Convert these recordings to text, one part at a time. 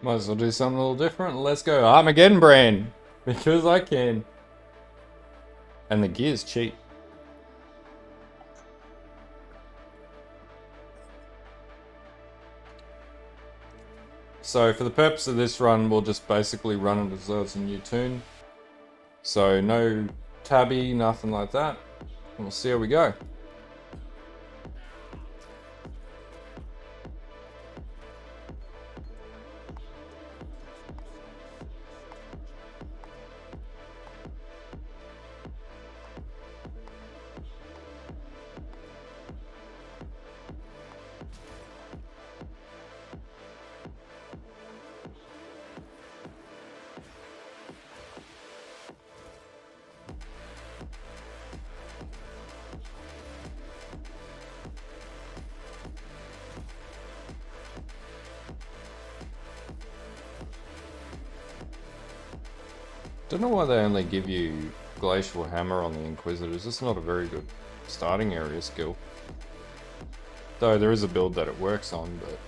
Might as well do something a little different. Let's go Armageddon brand. Because I can. And the gear's cheap. So for the purpose of this run, we'll just basically run it as though it's a new tune. So no tabby, nothing like that. And we'll see how we go. Don't know why they only give you Glacial Hammer on the Inquisitors. It's not a very good starting area skill. Though there is a build that it works on, but...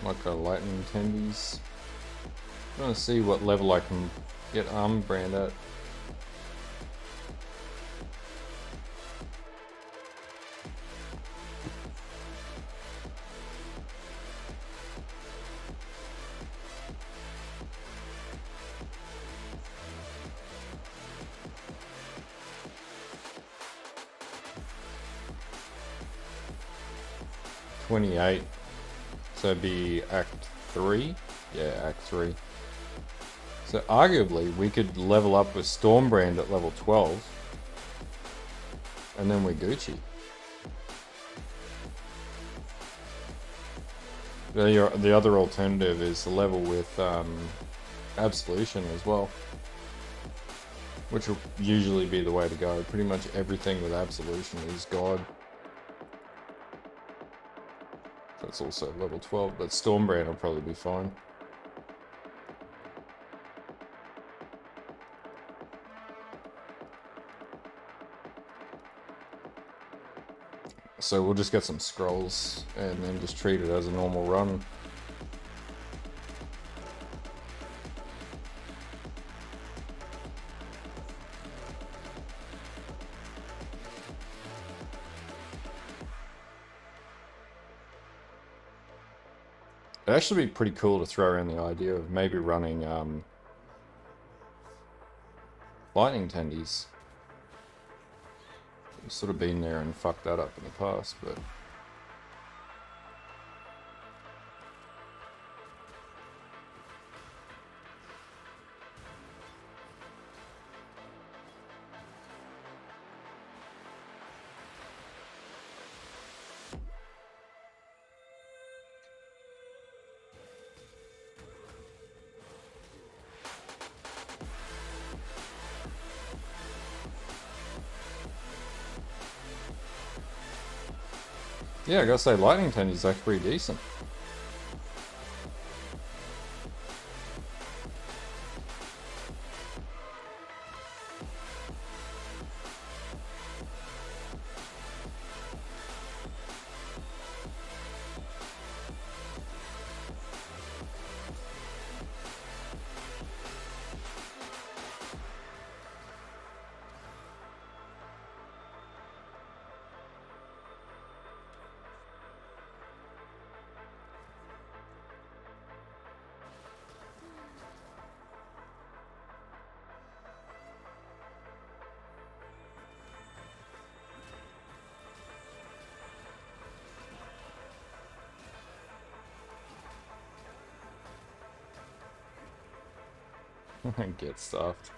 Like a lightning tendies. I want to see what level I can get Arma brand at. $28. So it'd be Act 3? Yeah, Act 3. So arguably we could level up with Stormbrand at level 12. And then we're Gucci. The other alternative is to level with Absolution as well. Which will usually be the way to go. Pretty much everything with Absolution is God. That's also level 12, but Stormbrand will probably be fine. So we'll just get some scrolls and then just treat it as a normal run. It'd actually be pretty cool to throw around the idea of maybe running lightning tendies. We've sort of been there and fucked that up in the past, but Yeah, I gotta say, lightning tend is actually pretty decent. Get stuffed.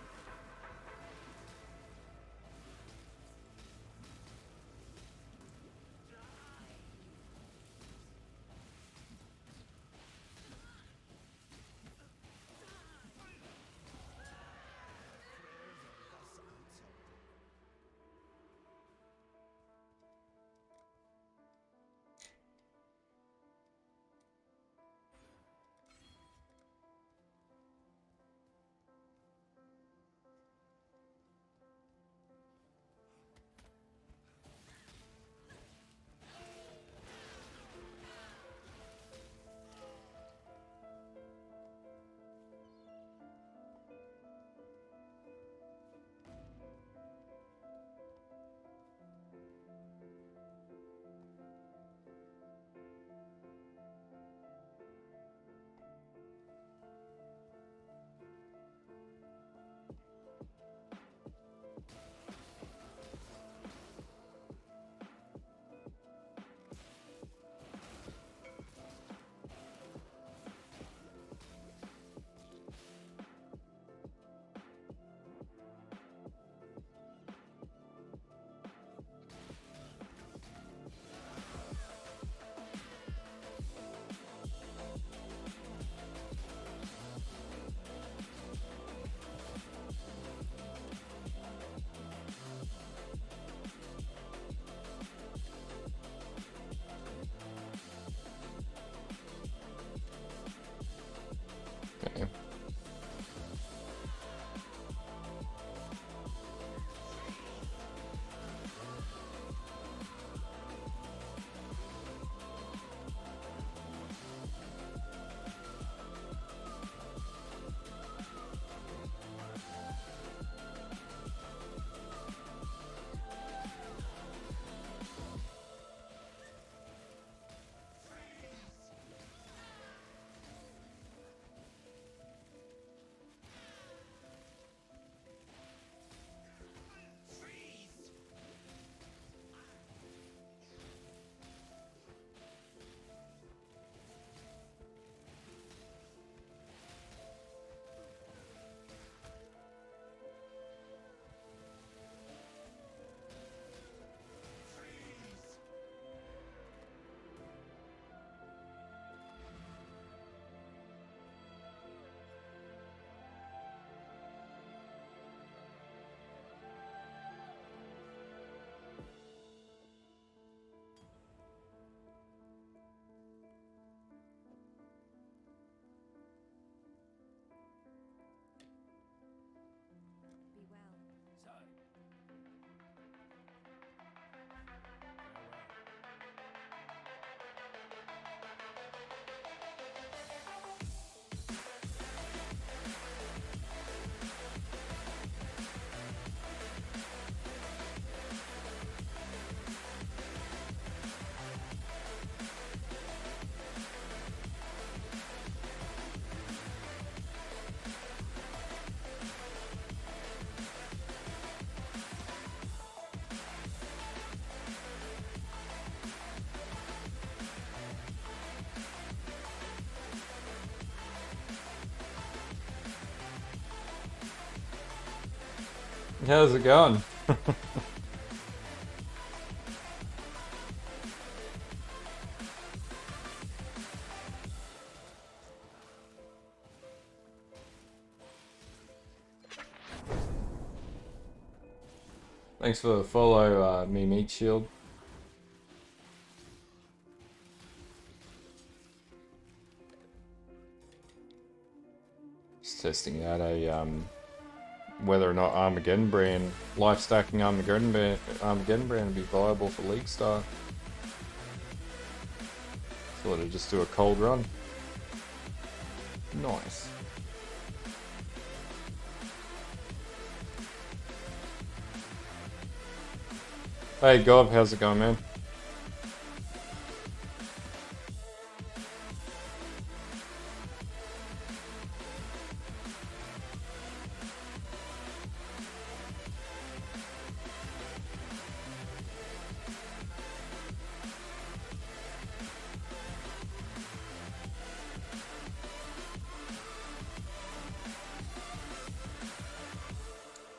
Okay. How's it going? Thanks for the follow, me meat shield. Just testing out a whether or not Armageddon brand, life stacking Armageddon brand would be viable for League Star. Thought I'd just do a cold run. Nice. Hey Gob, how's it going, man?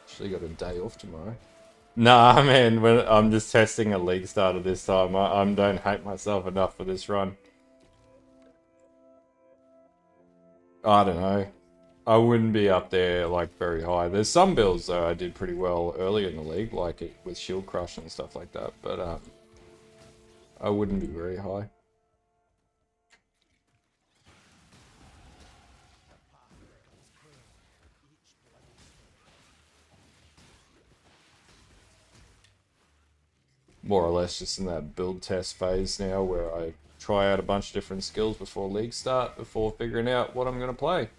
Actually got a day off tomorrow. Nah, man, I'm just testing a League starter this time. I don't hate myself enough for this run. I don't know. I wouldn't be up there, like, very high. There's some builds, though, I did pretty well early in the league, like it, with Shield Crush and stuff like that, but I wouldn't be very high. More or less just in that build test phase now where I try out a bunch of different skills before league start, before figuring out what I'm going to play.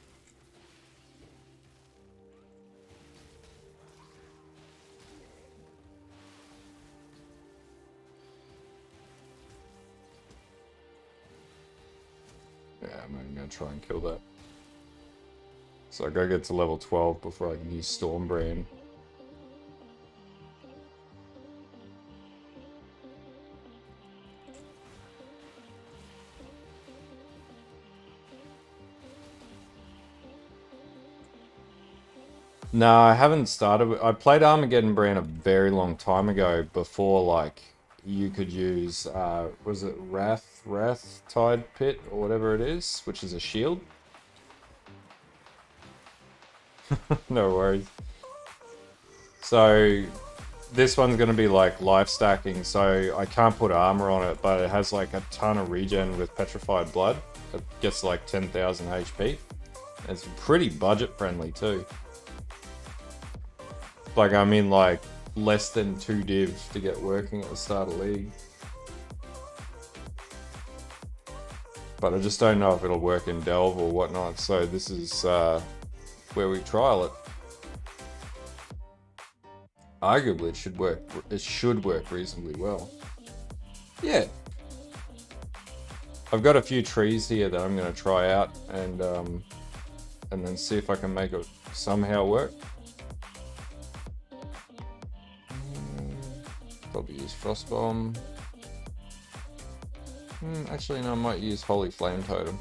Yeah, I'm going to try and kill that. So I gotta get to level 12 before I can use Stormbrand. No, I haven't started. I played Armageddon Brand a very long time ago before, like, you could use, was it Wrath Tide Pit or whatever it is, which is a shield. No worries. So this one's going to be like life stacking, so I can't put armor on it, but it has like a ton of regen with petrified blood. It gets like 10,000 HP. It's pretty budget friendly too. Like, I'm in like less than 2 div to get working at the start of league. But I just don't know if it'll work in Delve or whatnot, so this is where we trial it. Arguably it should work. It should work reasonably well. Yeah. I've got a few trees here that I'm going to try out and then see if I can make it somehow work. Probably use Frostbomb. Actually, no, I might use Holy Flame Totem.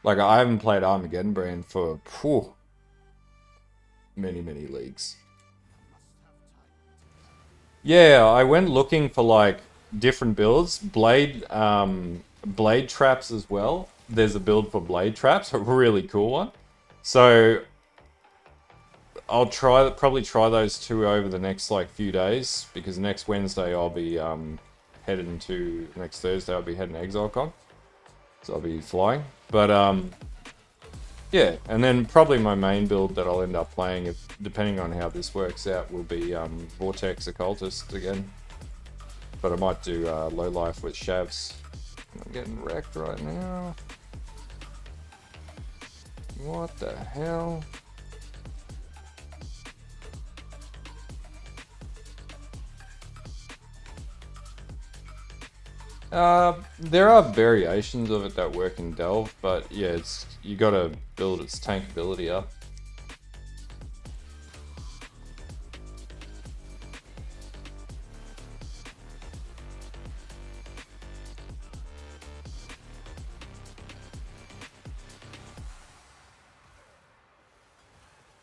Like, I haven't played Armageddon Brand for many leagues. Yeah, I went looking for like different builds, blade traps as well. There's a build for blade traps, a really cool one. So I'll probably try those two over the next like few days, because next Wednesday I'll be heading to next Thursday I'll be heading to ExileCon. So I'll be flying. But yeah, and then probably my main build that I'll end up playing, if depending on how this works out, will be Vortex Occultist again. But I might do low life with Shavs. I'm getting wrecked right now. What the hell? There are variations of it that work in Delve, but yeah, you gotta build its tankability up.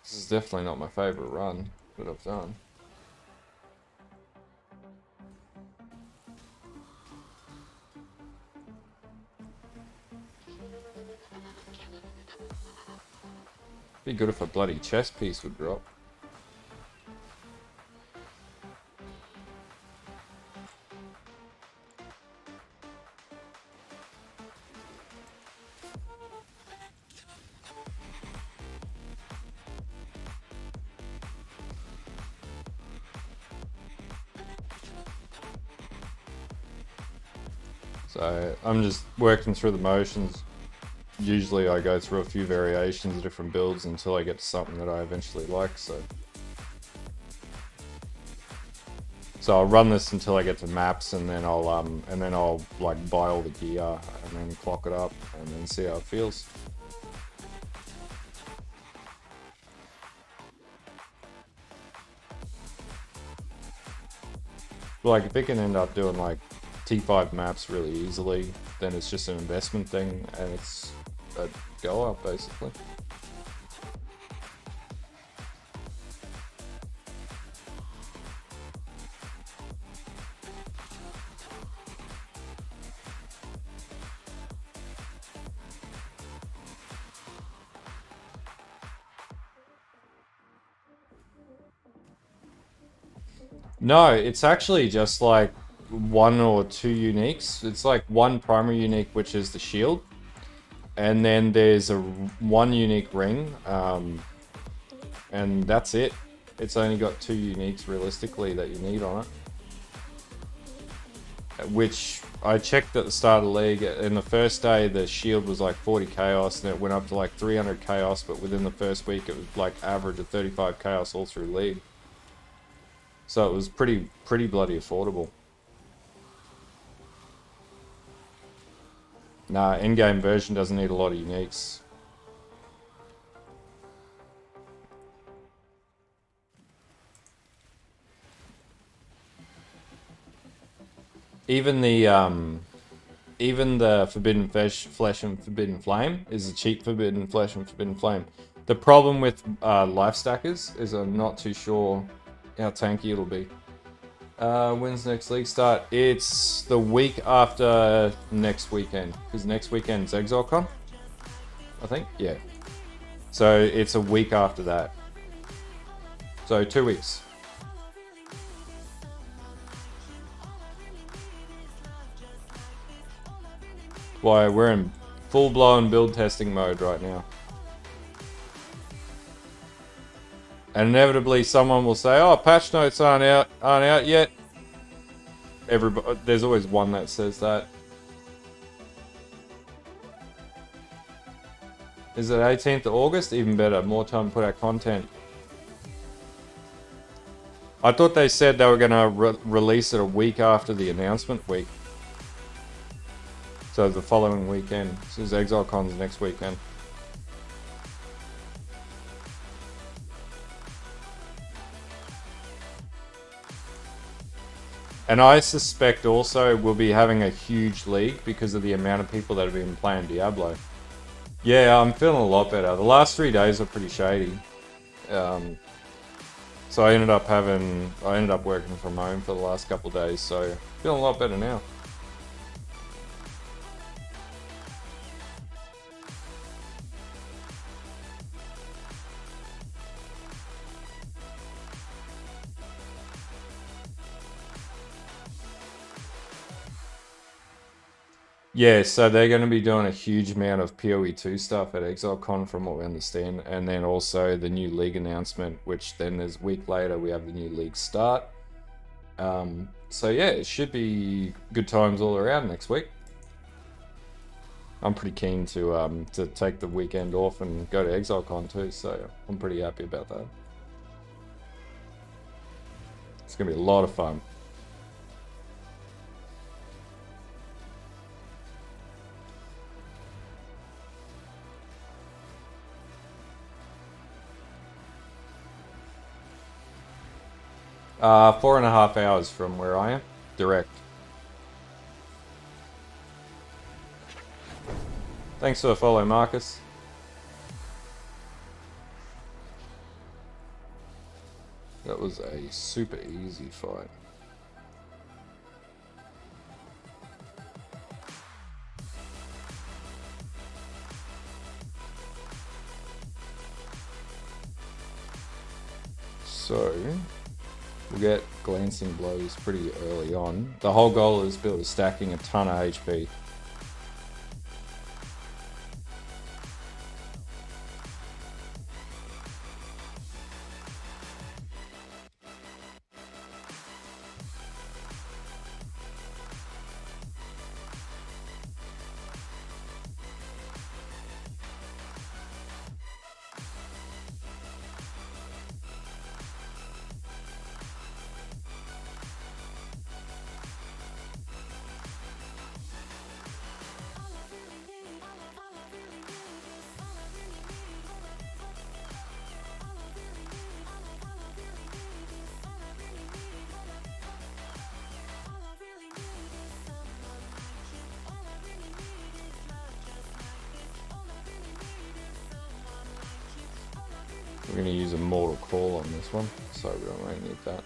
This is definitely not my favorite run that I've done. Be good if a bloody chest piece would drop. So I'm just working through the motions. Usually I go through a few variations of different builds until I get to something that I eventually like. So I'll run this until I get to maps, and then I'll like buy all the gear and then clock it up and then see how it feels. Like if it can end up doing like T5 maps really easily, then it's just an investment thing and it's a go up basically. No, it's actually just like one or two uniques. It's like one primary unique, which is the shield, and then there's one unique ring, and that's it. It's only got two uniques realistically that you need on it. Which I checked at the start of the league. In the first day, the shield was like 40 chaos, and it went up to like 300 chaos. But within the first week, it was like average of 35 chaos all through league. So it was pretty bloody affordable. Nah, in-game version doesn't need a lot of uniques. Even the Forbidden Flesh and Forbidden Flame is a cheap Forbidden Flesh and Forbidden Flame. The problem with life stackers is I'm not too sure how tanky it'll be. When's next league start? It's the week after next weekend, because next weekend's ExileCon, I think. Yeah. So it's a week after that. So 2 weeks. Why, we're in full-blown build testing mode right now. And inevitably someone will say, oh, patch notes aren't out yet. Everybody, there's always one that says that. Is it 18th of August? Even better, more time to put out content. I thought they said they were going to release it a week after the announcement week. So the following weekend. So ExileCon's next weekend. And I suspect also we'll be having a huge league because of the amount of people that have been playing Diablo. Yeah, I'm feeling a lot better. The last 3 days are pretty shady. So I ended up working from home for the last couple of days, so feeling a lot better now. Yeah, so they're going to be doing a huge amount of PoE2 stuff at ExileCon from what we understand, and then also the new league announcement, which then there's a week later we have the new league start. So yeah, it should be good times all around next week. I'm pretty keen to take the weekend off and go to ExileCon too, so I'm pretty happy about that. It's going to be a lot of fun. Uh, 4.5 hours from where I am, direct. Thanks for the follow, Marcus. That was a super easy fight. So we'll get glancing blows pretty early on. The whole goal is build stacking a ton of HP. We're going to use a mortal call on this one, so we don't really need that.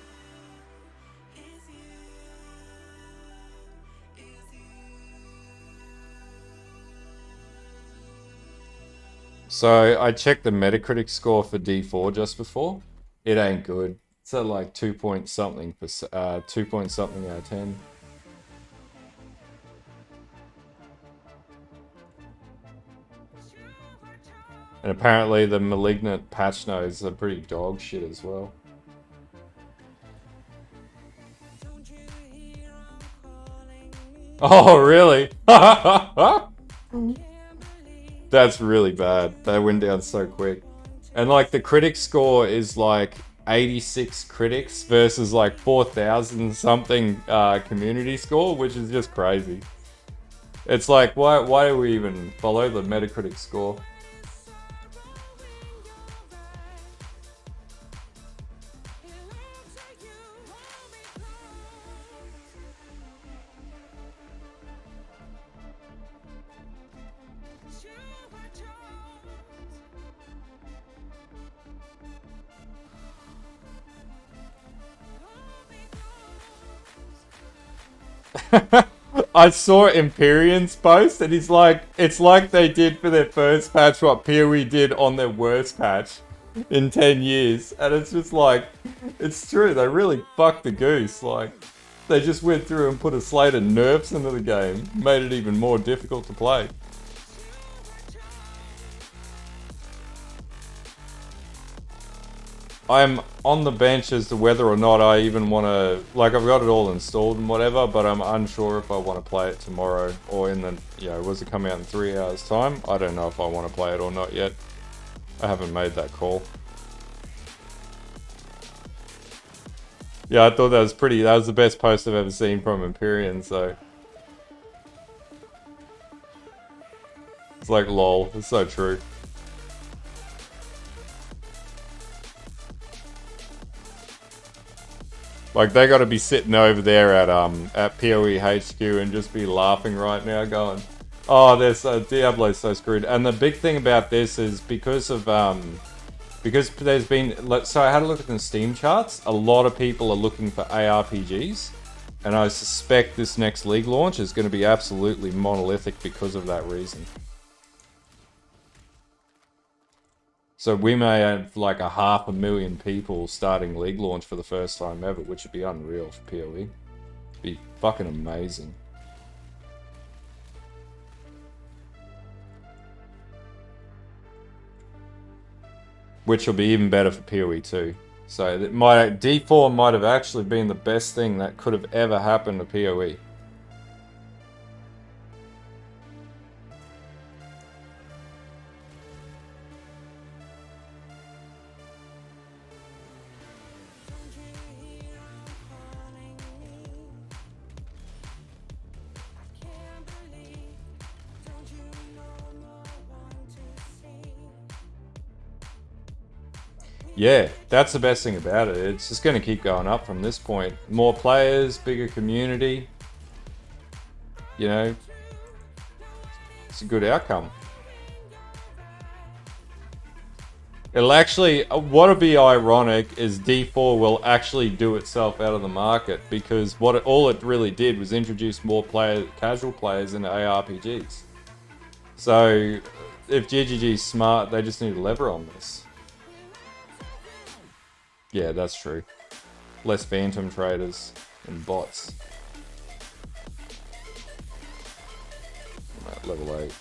So I checked the Metacritic score for D4 just before. It ain't good. It's at like 2 point something for 2 point something out of 10. And apparently the Malignant patch notes are pretty dog shit as well. Oh, really? That's really bad. They went down so quick. And like the critic score is like 86 critics versus like 4,000 something community score, which is just crazy. It's like, why do we even follow the Metacritic score? I saw Empyrean's post and he's like, it's like they did for their first patch what PoE did on their worst patch in 10 years. And it's just like, it's true, they really fucked the goose. Like, they just went through and put a slate of nerfs into the game, made it even more difficult to play. I'm on the bench as to whether or not I even want to, like, I've got it all installed and whatever, but I'm unsure if I want to play it tomorrow or in the, you know, was it coming out in 3 hours time? I don't know if I want to play it or not yet. I haven't made that call. Yeah, I thought that was that was the best post I've ever seen from Empyrean, so. It's like, lol, it's so true. Like, they gotta be sitting over there at PoE HQ and just be laughing right now going, oh, Diablo's so screwed. And the big thing about this is because there's been, so I had a look at the Steam charts, a lot of people are looking for ARPGs, and I suspect this next League launch is gonna be absolutely monolithic because of that reason. So we may have like 500,000 people starting League launch for the first time ever, which would be unreal for PoE. Be fucking amazing. Which will be even better for PoE too. So D4 might have actually been the best thing that could have ever happened to PoE. Yeah, that's the best thing about it. It's just going to keep going up from this point. More players, bigger community. You know, it's a good outcome. It'll actually, what'll be ironic is D4 will actually do itself out of the market because all it really did was introduce more casual players into ARPGs. So if GGG's smart, they just need to lever on this. Yeah, that's true. Less phantom traders and bots. I'm at level 8.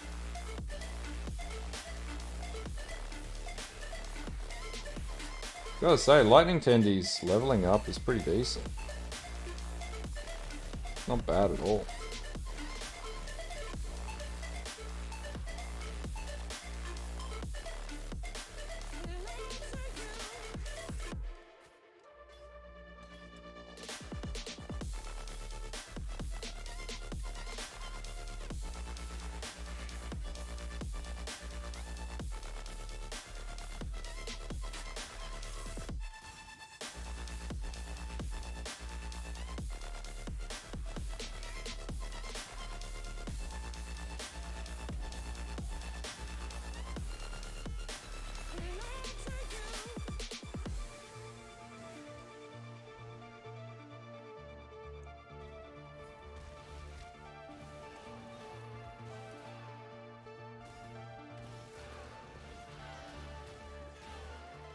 Gotta say, Lightning Tendies leveling up is pretty decent. Not bad at all.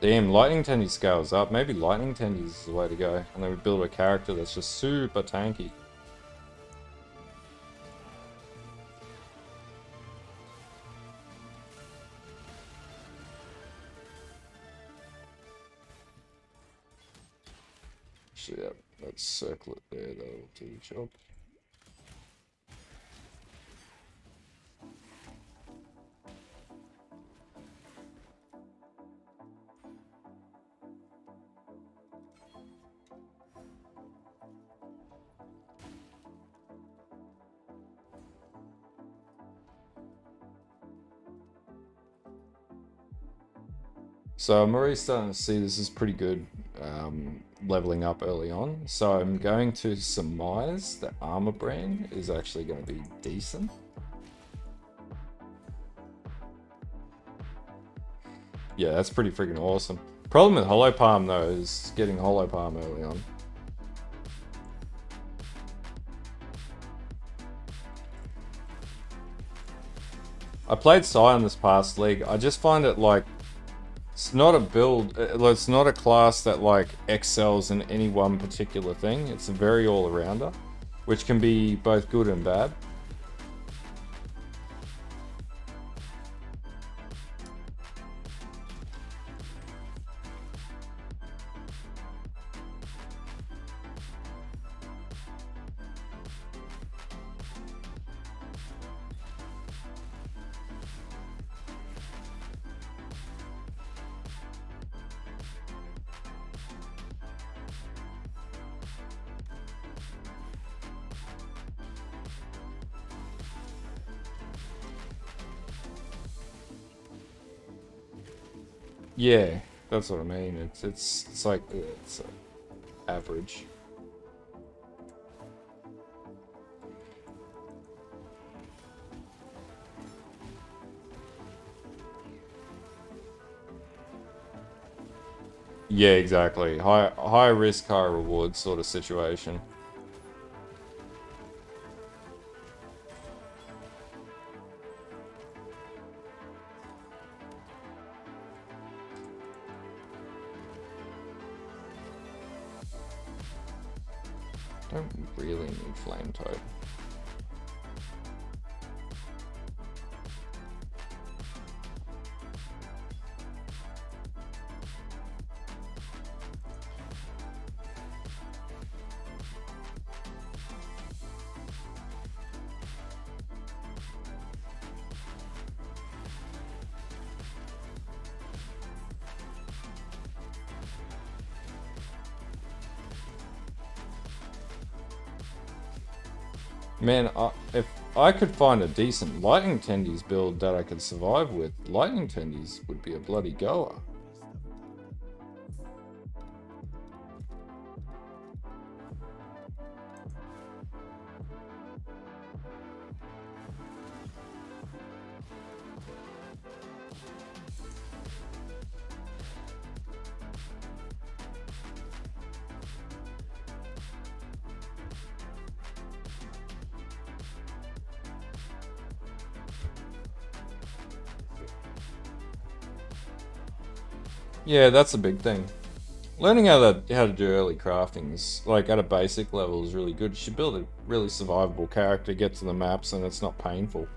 Damn, lightning tendy scales up. Maybe lightning tendies is the way to go. And then we build a character that's just super tanky. Actually, yeah, let's circle it there. That'll do the job. So I'm already starting to see this is pretty good leveling up early on. So I'm going to surmise that Arma brand is actually going to be decent. Yeah, that's pretty freaking awesome. Problem with Hollow Palm though is getting Hollow Palm early on. I played Scion this past league. I just find it like it's not a build, it's not a class that like excels in any one particular thing. It's a very all-arounder, which can be both good and bad. Yeah, that's what I mean. It's like it's average. Yeah, exactly. High risk, high reward sort of situation. Don't really need Flame Toad. Man, if I could find a decent Lightning Tendies build that I could survive with, Lightning Tendies would be a bloody goer. Yeah, that's a big thing. Learning how to do early craftings, like at a basic level, is really good. You should build a really survivable character, get to the maps, and it's not painful.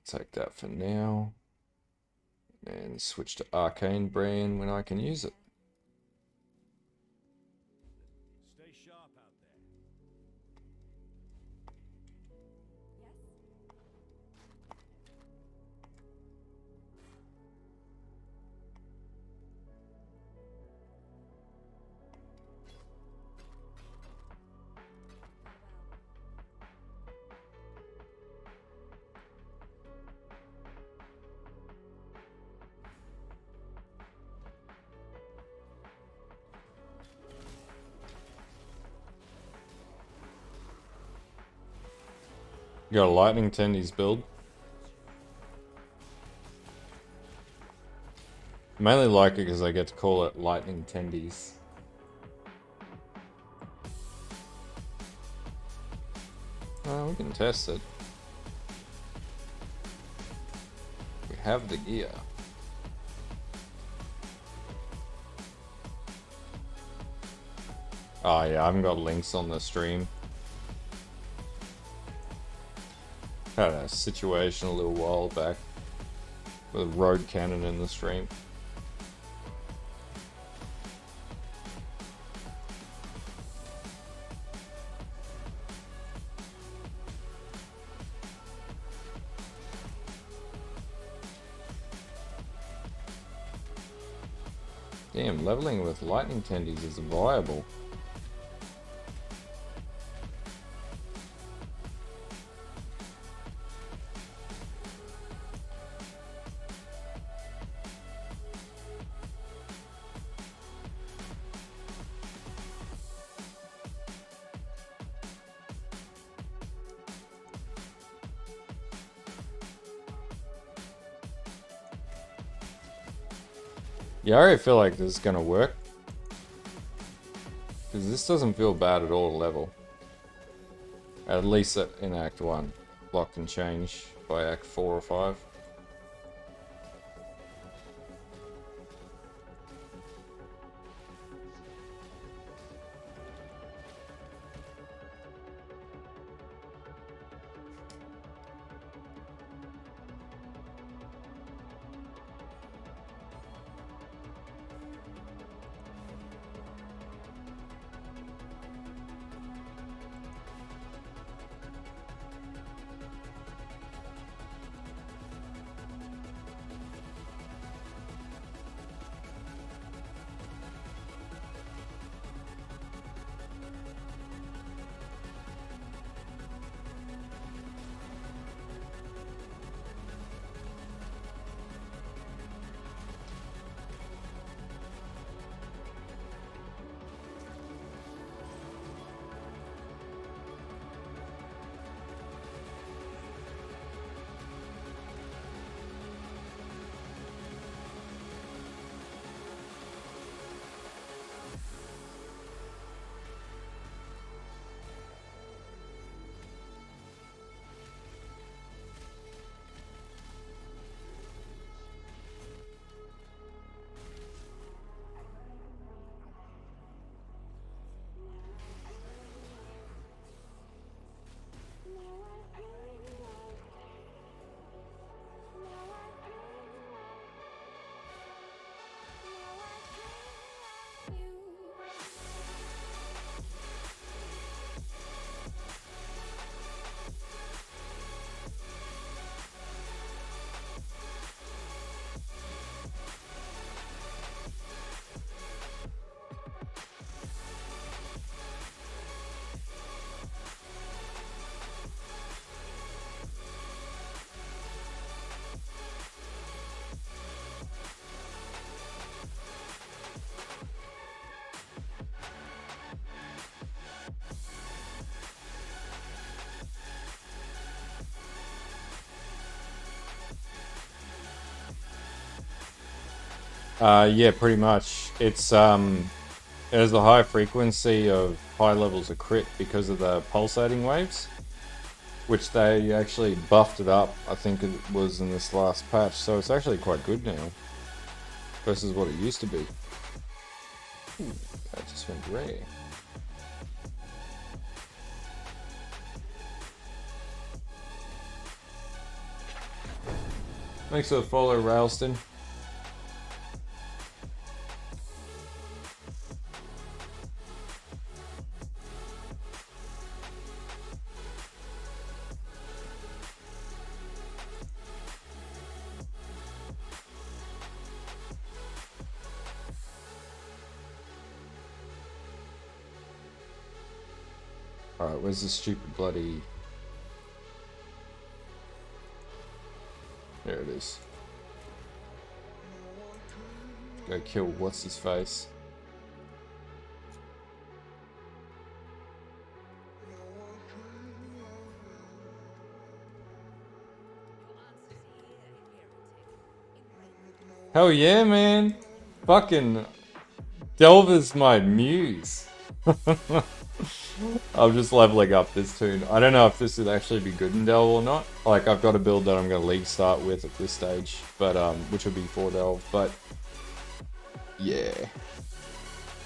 Take that for now. And switch to Arcane Brand when I can use it. Stay sharp out there. You got a lightning tendies build. Mainly like it because I get to call it lightning tendies. Oh, we can test it. We have the gear. Oh yeah, I haven't got links on the stream. Had a situation a little while back with a road cannon in the stream. Damn, leveling with lightning tendies is viable. Yeah, I already feel like this is gonna work. Because this doesn't feel bad at all to level. At least in Act 1. Block can change by Act 4 or 5. Yeah, pretty much. It has a high frequency of high levels of crit because of the pulsating waves, which they actually buffed it up, I think it was in this last patch, so it's actually quite good now versus what it used to be. Ooh, that just went rare. Thanks for the follow, Railston. Alright, where's the stupid bloody... There it is. Go kill what's his face. Hell yeah, man. Fucking Delver's my muse. I'm just leveling up this tune. I don't know if this would actually be good in Delve or not. Like, I've got a build that I'm going to league start with at this stage, but which will be for Delve. But yeah,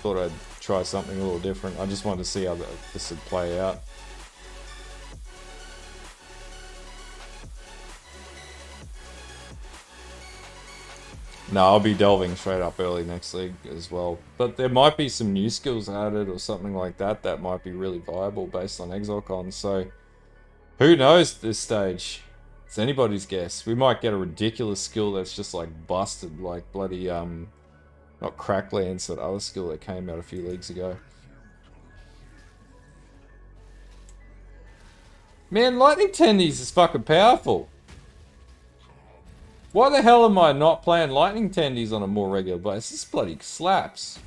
thought I'd try something a little different. I just wanted to see how this would play out. No, I'll be delving straight up early next league as well. But there might be some new skills added or something like that that might be really viable based on ExileCon. So who knows at this stage? It's anybody's guess. We might get a ridiculous skill that's just like busted, like bloody not Cracklands, that other skill that came out a few leagues ago. Man, Lightning Tendies is fucking powerful. Why the hell am I not playing Lightning Tendies on a more regular basis? This bloody slaps.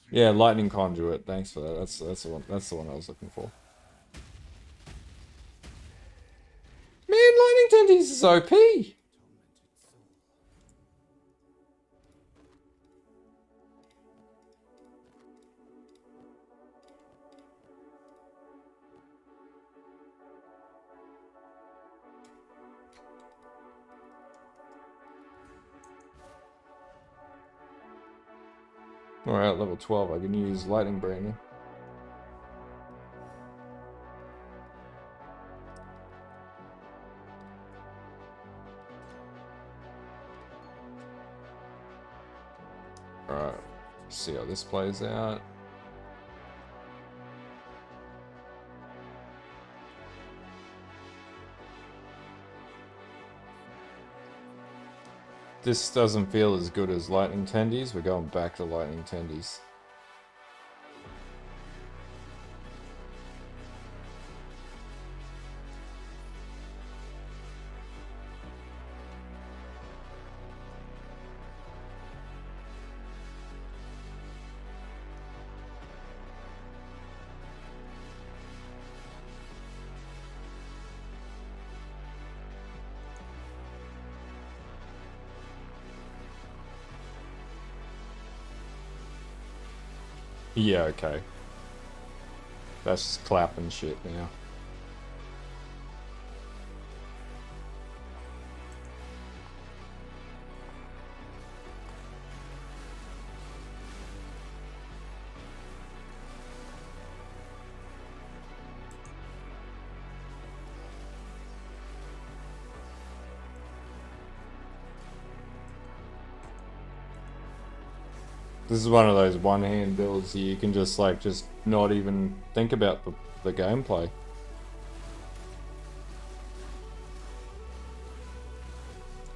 Yeah, Lightning Conduit. Thanks for that. That's the one. That's the one I was looking for. Man, Lightning Tendies is OP. Alright, level 12, I can use Lightning Branding. Alright, see how this plays out. This doesn't feel as good as Lightning Tendies. We're going back to Lightning Tendies. Yeah, okay. That's just clapping shit now. This is one of those one-hand builds you can just like not even think about the gameplay.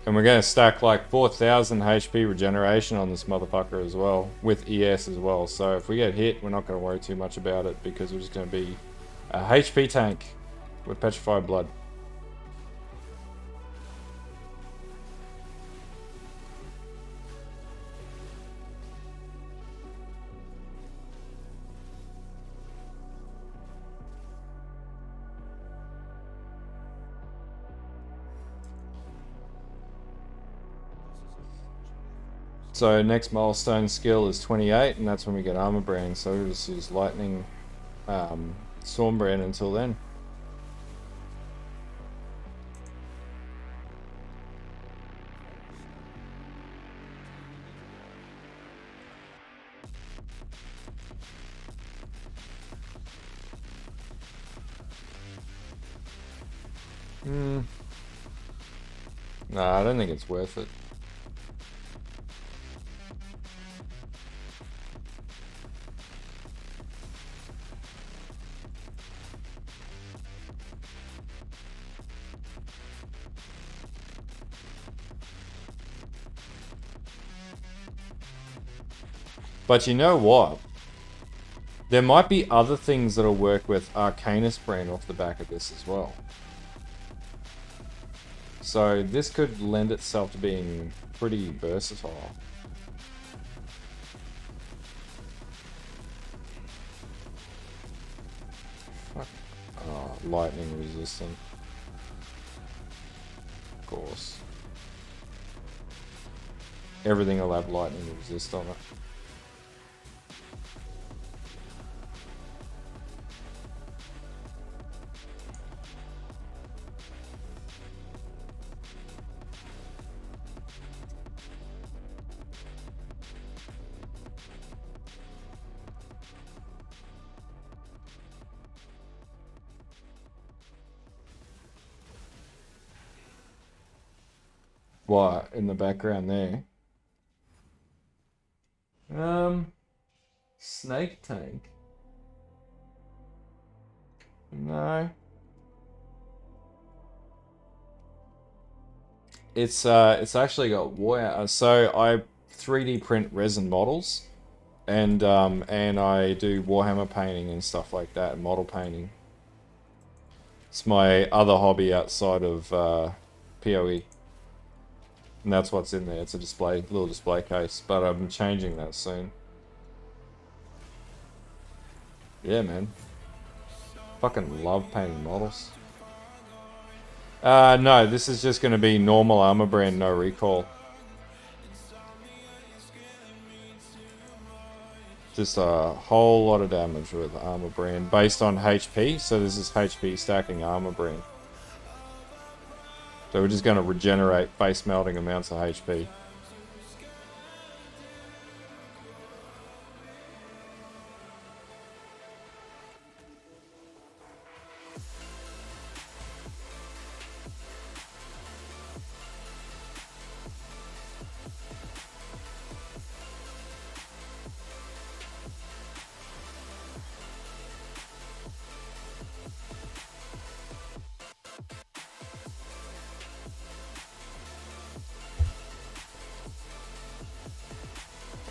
And we're gonna stack like 4,000 HP regeneration on this motherfucker as well, with ES as well. So if we get hit, we're not gonna worry too much about it because we're just gonna be a HP tank with petrified blood. So next milestone skill is 28, and that's when we get Armor Brand. So we'll just use Lightning Storm Brand until then. Nah, I don't think it's worth it. But you know what? There might be other things that'll work with Arcanist Brand off the back of this as well. So this could lend itself to being pretty versatile. Fuck. Oh, lightning resistant. Of course. Everything will have lightning resist on it. What in the background there? Snake tank. No. It's actually got wire. So I 3D print resin models, and I do Warhammer painting and stuff like that, and model painting. It's my other hobby outside of PoE. And that's what's in there. It's a little display case, but I'm changing that soon. Yeah, man. Fucking love painting models. No, this is just going to be normal Armor brand, no recall. Just a whole lot of damage with Armor brand based on HP. So this is HP stacking Armor brand. So we're just going to regenerate face melting amounts of HP.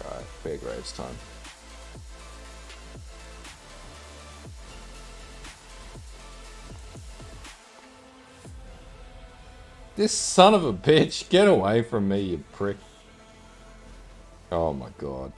Alright, Bear Graves time. This son of a bitch, get away from me, you prick. Oh my god.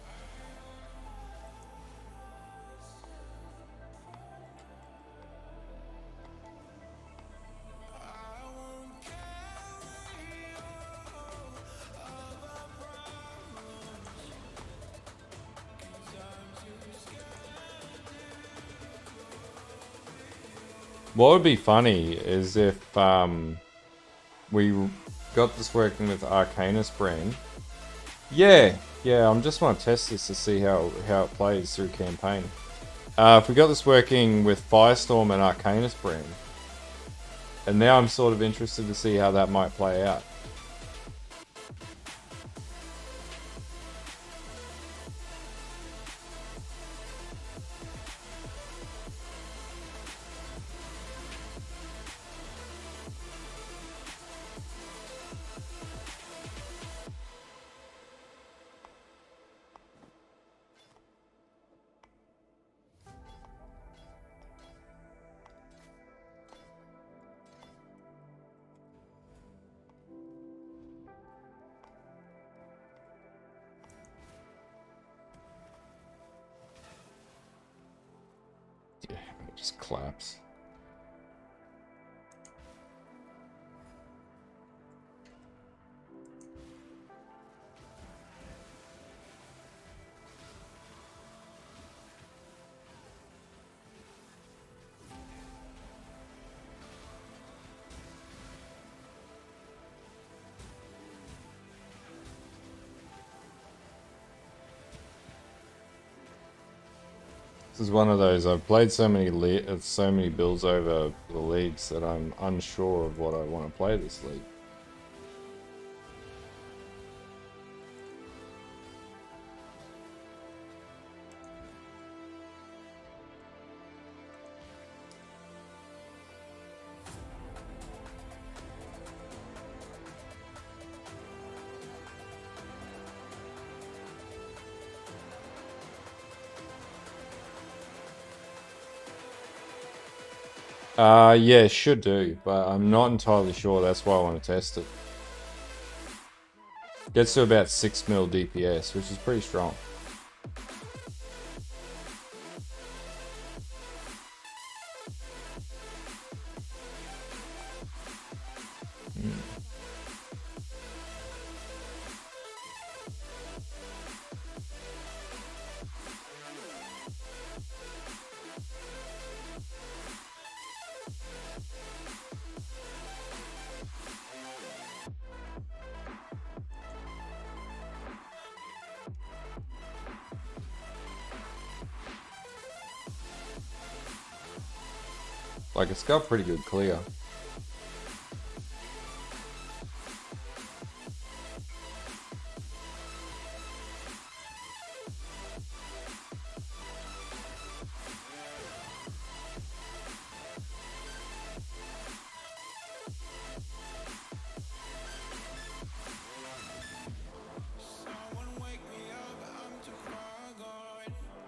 What would be funny is if we got this working with Arcanus brand. Yeah, I just want to test this to see how it plays through campaign. If we got this working with Firestorm and Arcanus brand, and now I'm sort of interested to see how that might play out. Yeah, it just claps. This is one of those, I've played so many builds over the leagues that I'm unsure of what I want to play this league. Yeah, should do, but I'm not entirely sure. That's why I want to test it. Gets to about 6 mil DPS, which is pretty strong. Like, it's got pretty good clear.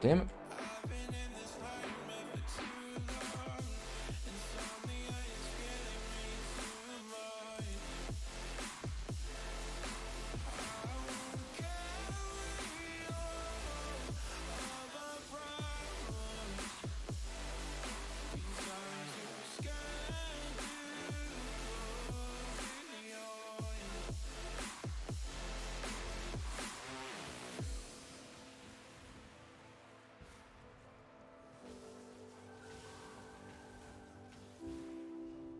Damn it.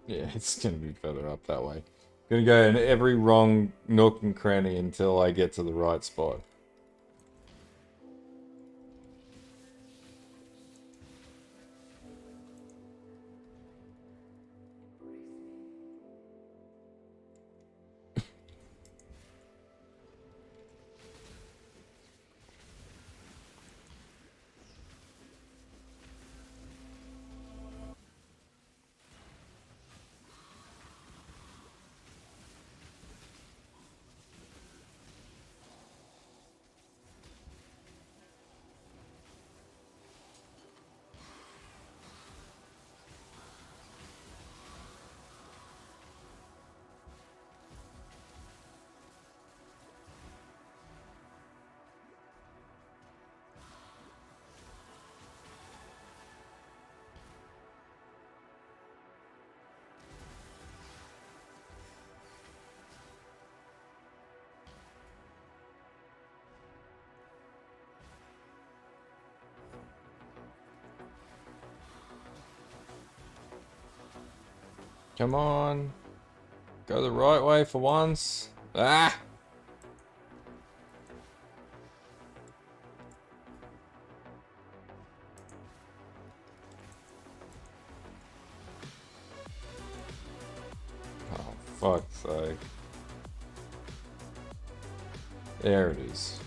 Yeah, it's gonna be further up that way. Gonna go in every wrong nook and cranny until I get to the right spot. Come on. Go the right way for once. Ah! Oh, fuck's sake. There it is.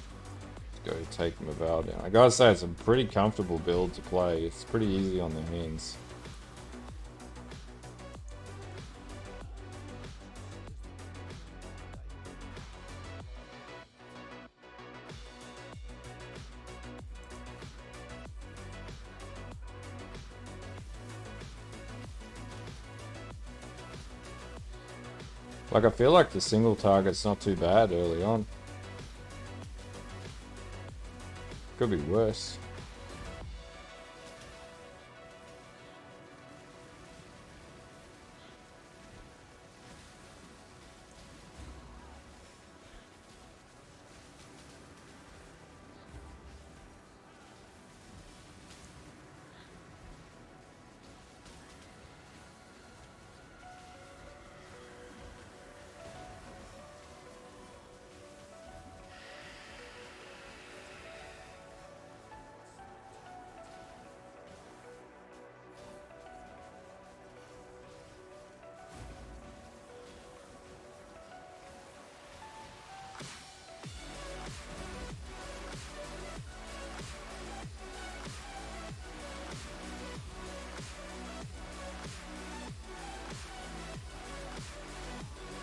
Let's go take Maval down. I gotta say, it's a pretty comfortable build to play. It's pretty easy on the hands. Like, I feel like the single target's not too bad early on. Could be worse.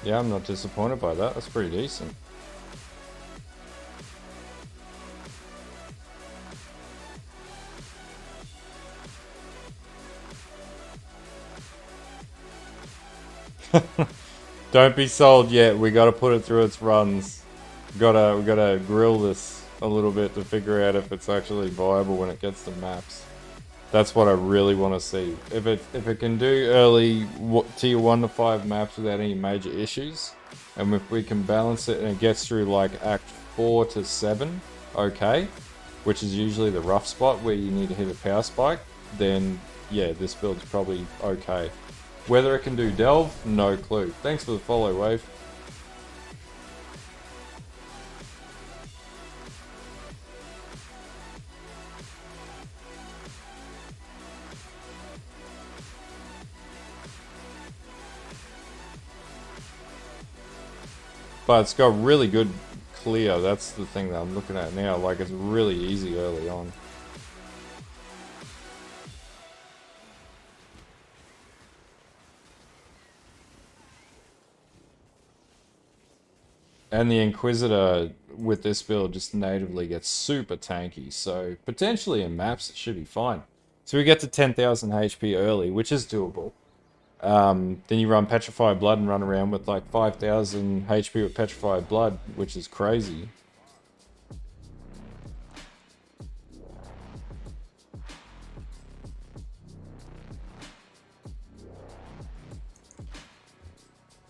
Yeah, I'm not disappointed by that. That's pretty decent. Don't be sold yet. We gotta put it through its runs. We gotta grill this a little bit to figure out if it's actually viable when it gets to maps. That's what I really want to see. If it can do early tier 1 to 5 maps without any major issues, and if we can balance it and it gets through like Act 4 to 7, okay, which is usually the rough spot where you need to hit a power spike, then yeah, this build's probably okay. Whether it can do Delve, no clue. Thanks for the follow, Wave. But it's got really good clear. That's the thing that I'm looking at now. Like, it's really easy early on. And the Inquisitor with this build just natively gets super tanky. So potentially in maps it should be fine. So we get to 10,000 HP early, which is doable. Then you run Petrified Blood and run around with like 5,000 HP with Petrified Blood, which is crazy.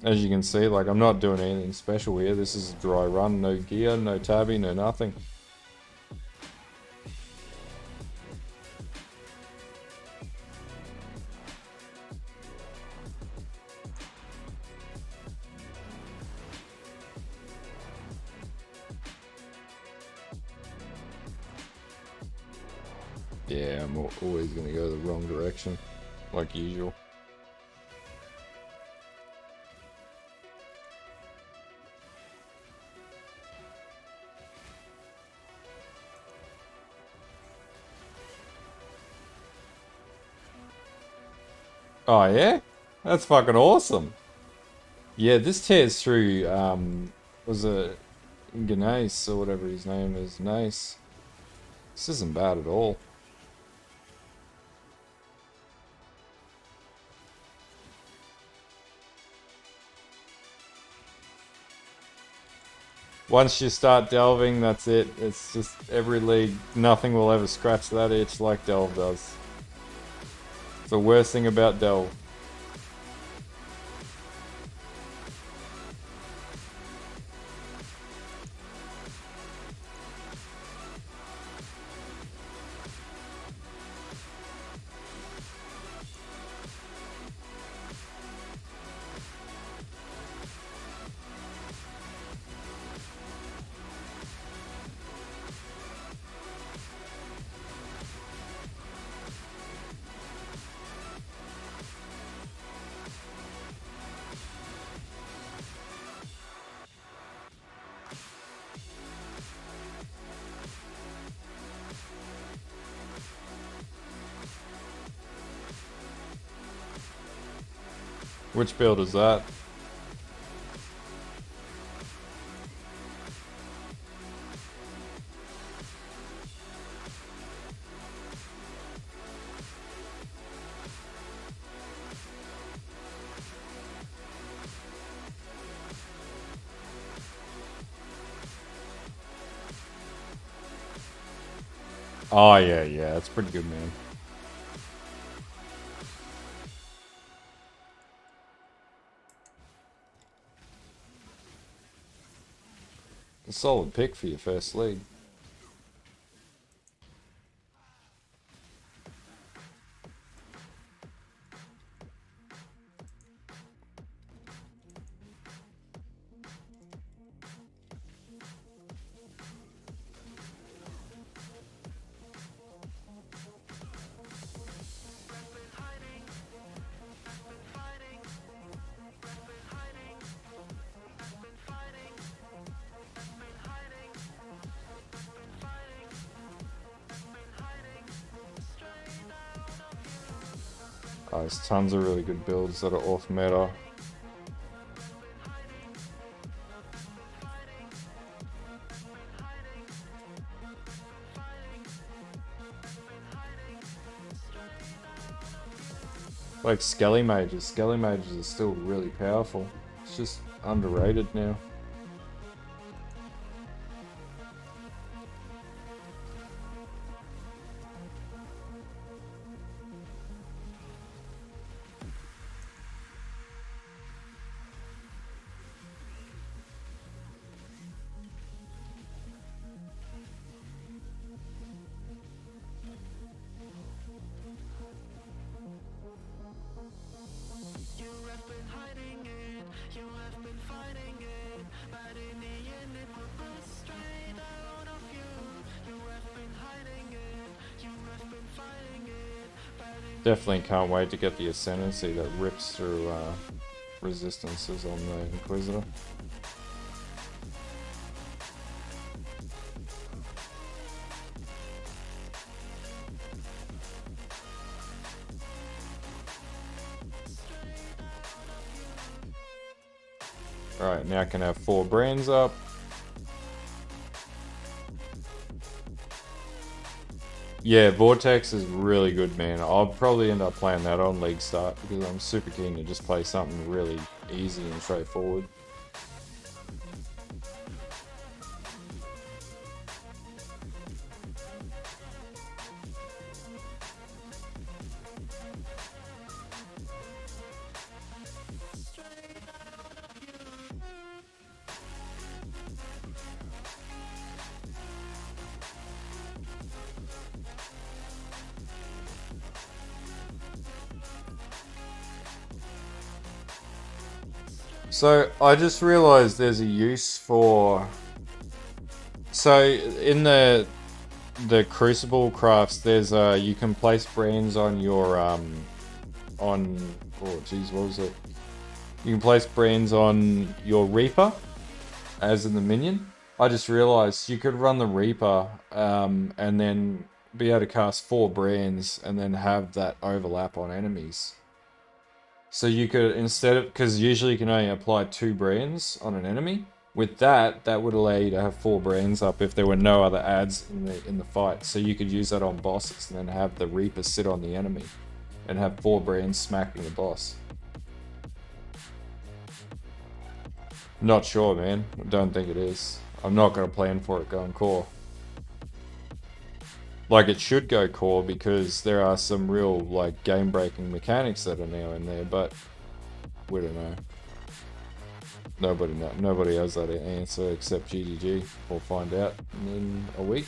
As you can see, like, I'm not doing anything special here. This is a dry run, no gear, no tabby, no nothing. Yeah, I'm always going to go the wrong direction, like usual. Oh yeah? That's fucking awesome. Yeah, this tears through, was it Gneiss or whatever his name is, Nice. This isn't bad at all. Once you start delving, that's it. It's just every league, nothing will ever scratch that itch like Delve does. It's the worst thing about Delve. Which build is that? Oh yeah, yeah, that's pretty good, man. A solid pick for your first league. Oh, there's tons of really good builds that are off meta. Like Skelly Mages. Skelly Mages are still really powerful. It's just underrated now. Definitely can't wait to get the Ascendancy that rips through resistances on the Inquisitor. Alright, now I can have 4 brands up. Yeah, Vortex is really good, man. I'll probably end up playing that on League Start because I'm super keen to just play something really easy and straightforward. So I just realized there's a use for. So in the Crucible crafts, there's you can place brands on your on oh geez, what was it? You can place brands on your Reaper, as in the minion. I just realized you could run the Reaper and then be able to cast 4 brands and then have that overlap on enemies. So you could, instead of, because usually you can only apply 2 brands on an enemy. With that, that would allow you to have 4 brands up if there were no other adds in the fight. So you could use that on bosses and then have the Reaper sit on the enemy and have 4 brands smacking the boss. Not sure, man. I don't think it is. I'm not going to plan for it going core. Like, it should go core because there are some real, like, game-breaking mechanics that are now in there, but we don't know. Nobody has that answer except GGG. We'll find out in a week.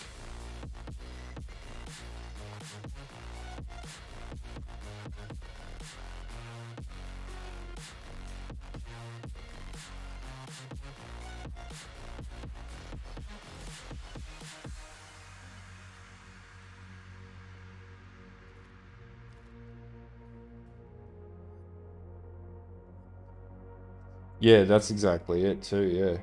Yeah, that's exactly it too, yeah.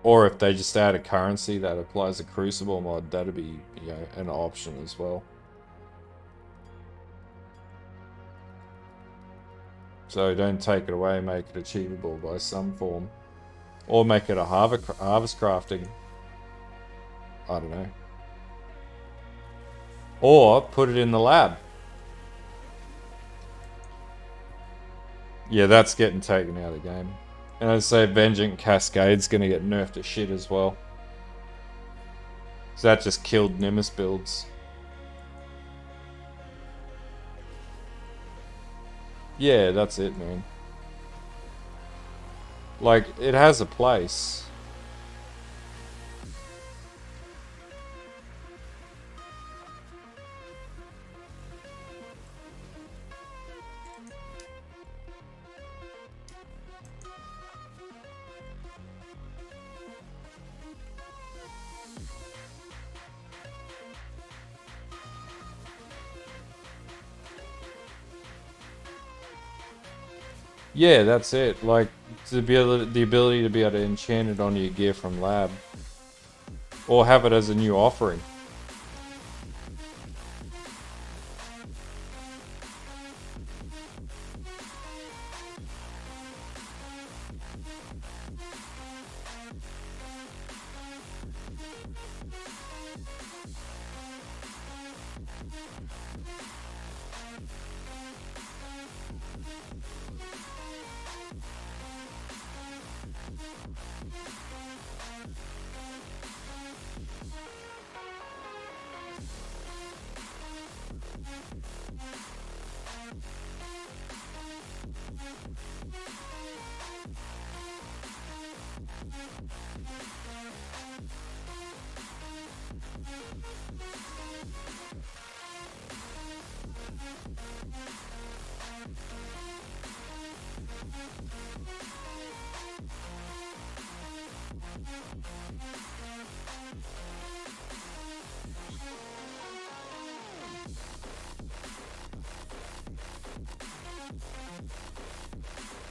Or if they just add a currency that applies a Crucible mod, that'd be, you know, an option as well. So don't take it away, make it achievable by some form. Or make it a harvest crafting. I don't know. Or put it in the lab. Yeah, that's getting taken out of the game. And I'd say Vengeance Cascade's gonna get nerfed to shit as well. So that just killed Nimbus builds. Yeah, that's it, man. Like, it has a place. Yeah, that's it. Like, the ability to be able to enchant it onto your gear from lab. Or have it as a new offering.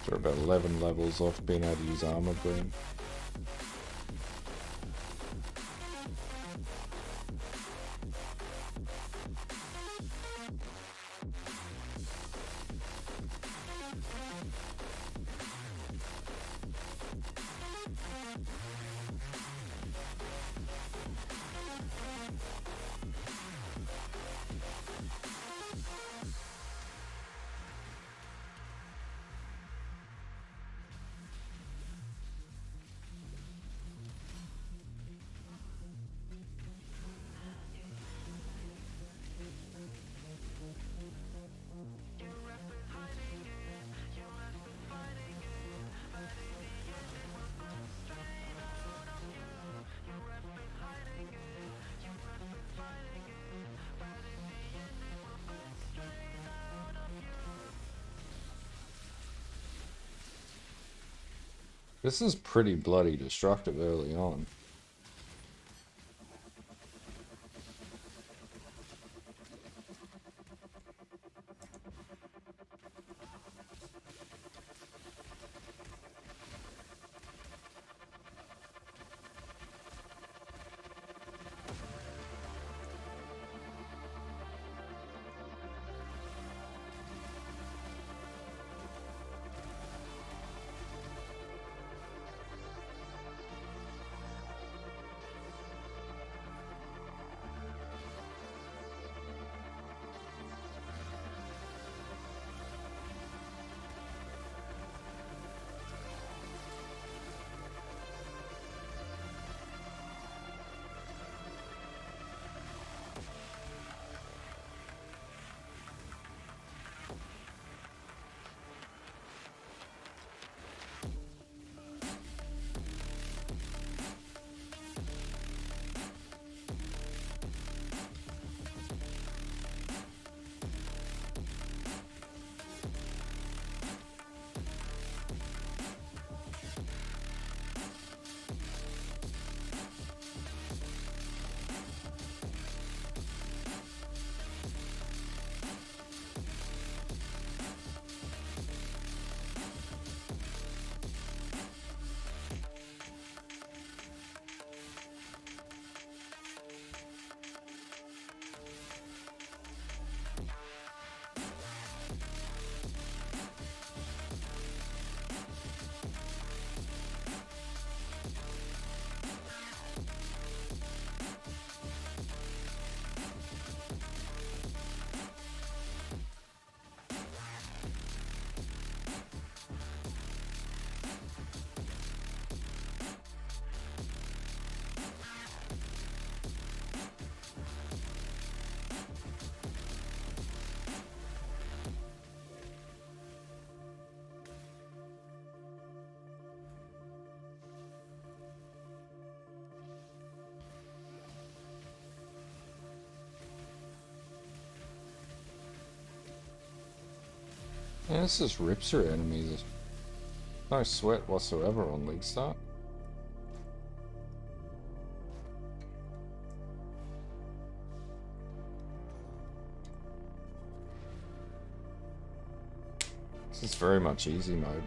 We're about 11 levels off being able to use Arma Beam. This is pretty bloody destructive early on. Yeah, this just rips through enemies. No sweat whatsoever on League Start. This is very much easy mode.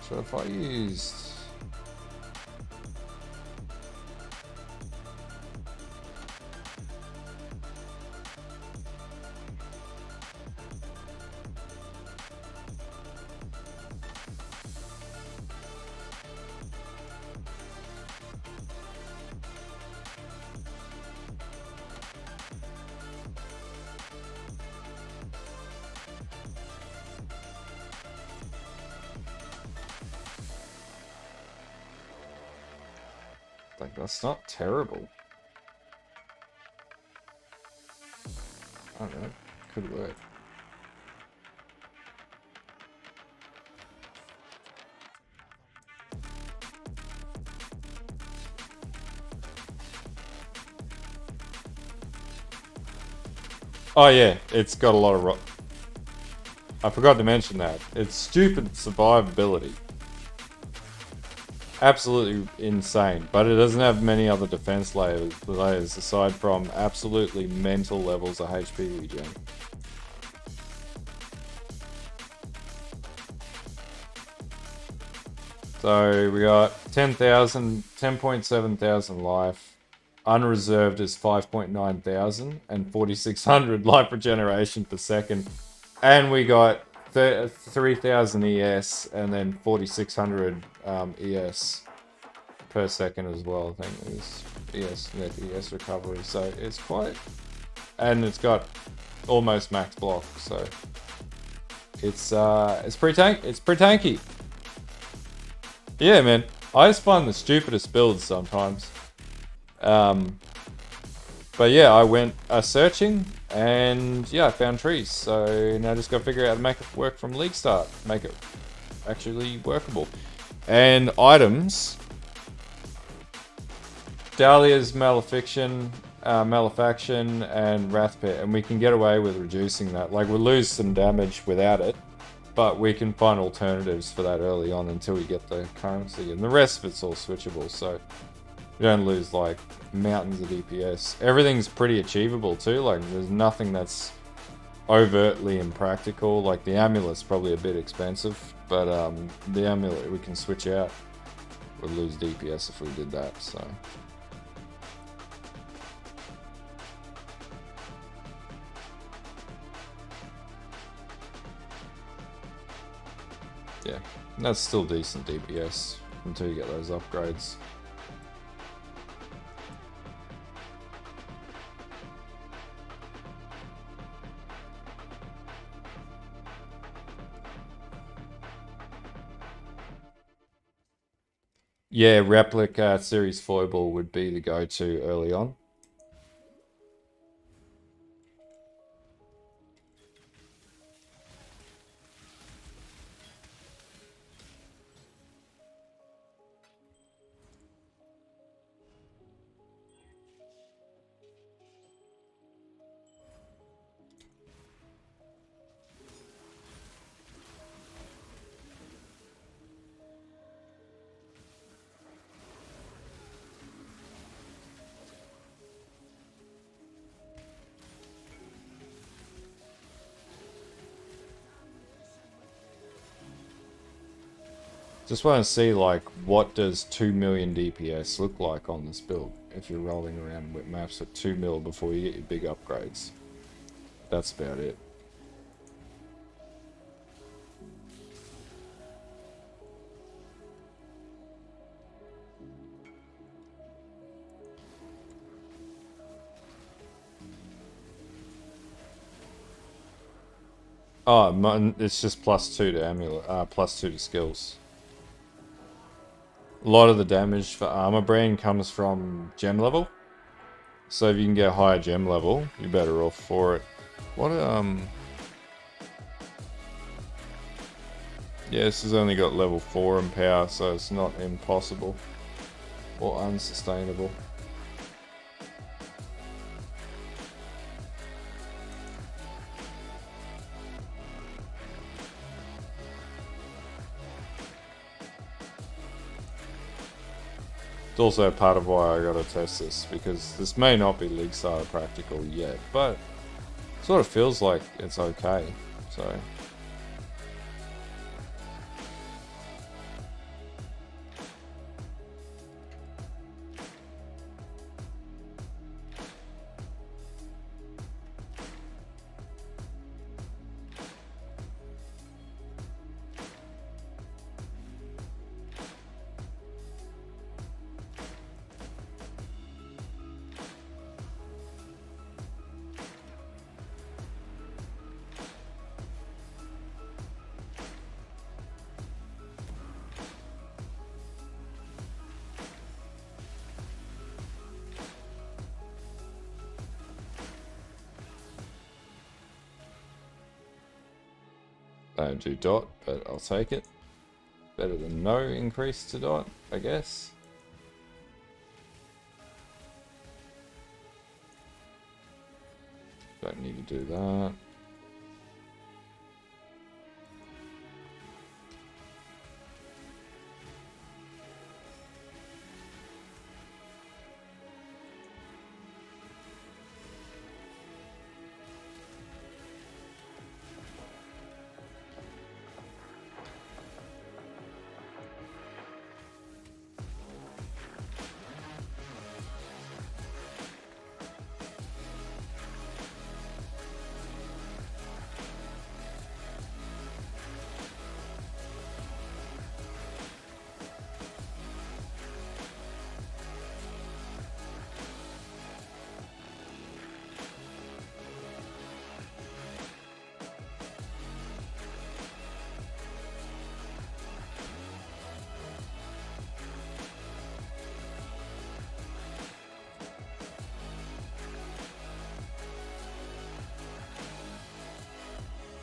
So if I used... Like, that's not terrible. I don't know. Could work. Oh yeah, it's got a lot of I forgot to mention that. It's stupid survivability. Absolutely insane, but it doesn't have many other defense layers aside from absolutely mental levels of HP regen. So we got 10,000, 10.7 thousand life. Unreserved is 5.9 thousand and 4,600 life regeneration per second. And we got 3,000 ES and then 4,600 ES per second as well. I think is net ES recovery. So it's quite, and it's got almost max block. So it's pretty tanky. Yeah, man. I just find the stupidest builds sometimes. But yeah, I went searching, and yeah, I found trees. So now I just got to figure out how to make it work from League Start. Make it actually workable. And items. Dahlia's Malefaction, and Wrath Pit, and we can get away with reducing that. Like, we'll lose some damage without it, but we can find alternatives for that early on until we get the currency, and the rest of it's all switchable, so you don't lose, like, mountains of DPS. Everything's pretty achievable, too. Like, there's nothing that's overtly impractical. Like, the amulet's probably a bit expensive, but the amulet we can switch out. We'd lose DPS if we did that, so... yeah, that's still decent DPS until you get those upgrades. Yeah, Replica Series Foible would be the go-to early on. Just want to see, like, what does 2 million DPS look like on this build if you're rolling around with maps at 2 mil before you get your big upgrades. That's about it. Oh, it's just +2 to amulet, +2 to skills. A lot of the damage for Armor Brand comes from gem level. So if you can get higher gem level, you're better off for it. What, yeah, this has only got level 4 in power, so it's not impossible or unsustainable. It's also part of why I gotta test this, because this may not be League Starter practical yet, but it sort of feels like it's okay, so... I don't do dot, but I'll take it. Better than no increase to dot, I guess. Don't need to do that.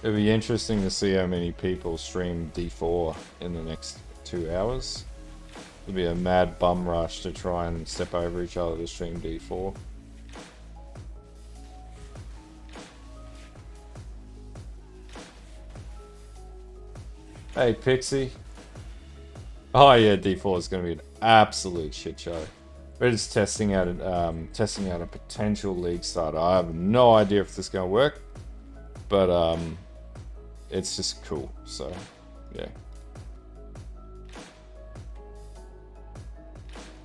It'd be interesting to see how many people stream D4 in the next 2 hours. It'd be a mad bum rush to try and step over each other to stream D4. Hey, Pixie. Oh yeah, D4 is going to be an absolute shit show. We're just testing out a potential league starter. I have no idea if this is going to work, but it's just cool. So yeah.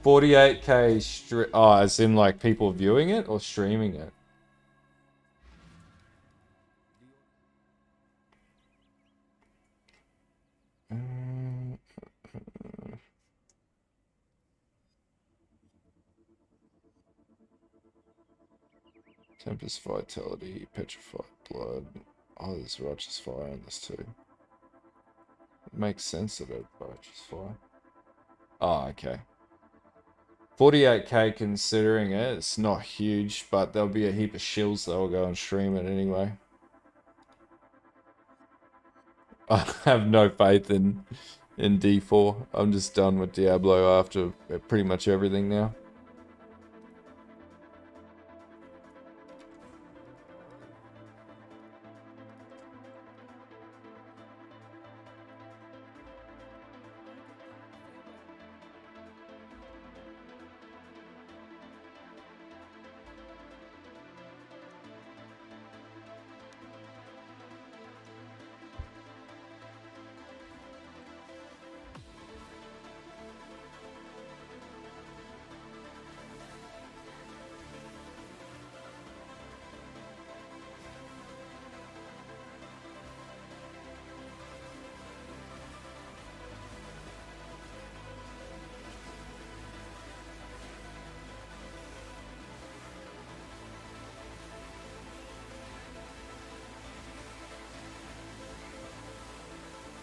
48k oh, as in like people viewing it or streaming it? Tempest Vitality, Petrified Blood. Oh, there's Righteous Fire on this too. It makes sense that it's Righteous Fire. Oh, okay. 48k considering it. It's not huge, but there'll be a heap of shills that will go and stream it anyway. I have no faith in D4. I'm just done with Diablo after pretty much everything now.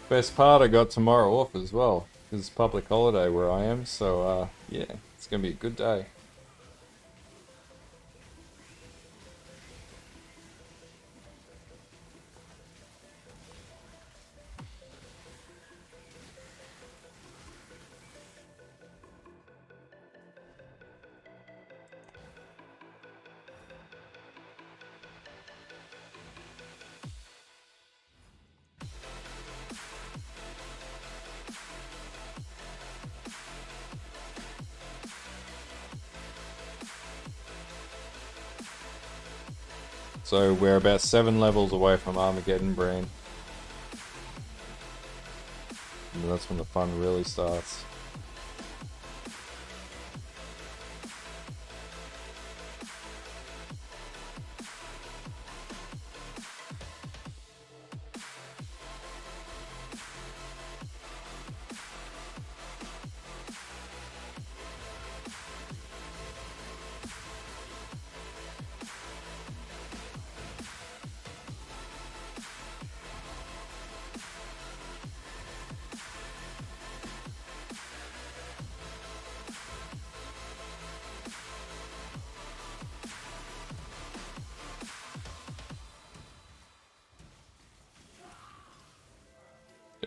Best part, I got tomorrow off as well, because it's public holiday where I am, so yeah, it's gonna be a good day. So we're about 7 levels away from Armageddon Brain. And that's when the fun really starts.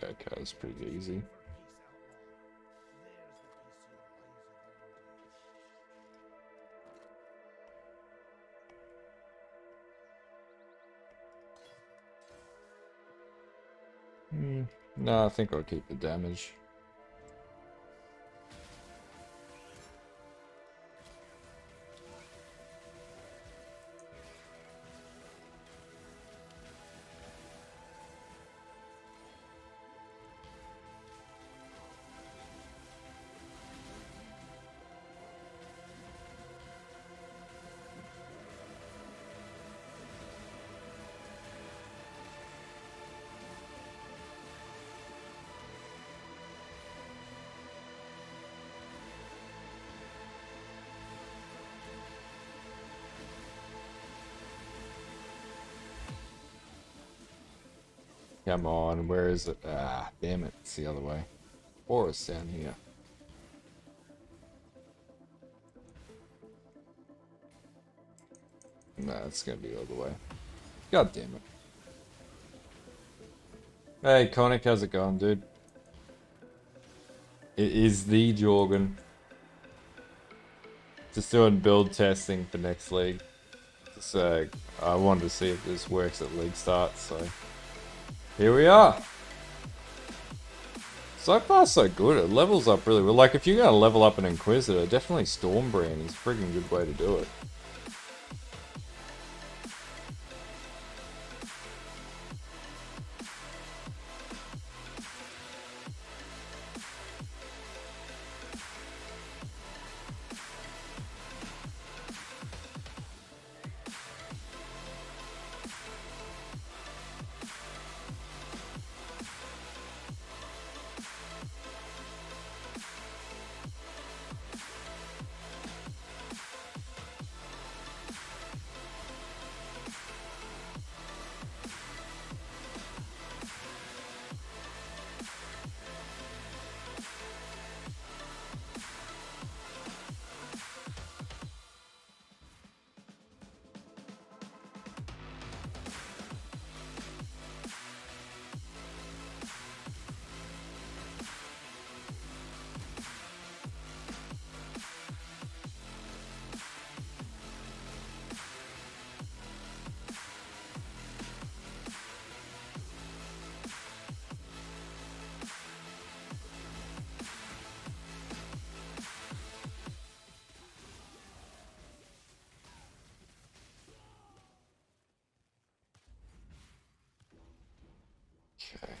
Yeah, okay, that's pretty easy. No, I think I'll keep the damage. Come on, where is it? Ah, damn it, it's the other way. Or it's down here. Nah, it's gonna be the other way. God damn it. Hey, Conic, how's it going, dude? It is the Jorgen. Just doing build testing for next league. So I wanted to see if this works at league starts, so here we are. So far so good. It levels up really well. Like if you're gonna level up an Inquisitor, definitely Stormbrand is a freaking good way to do it. Okay.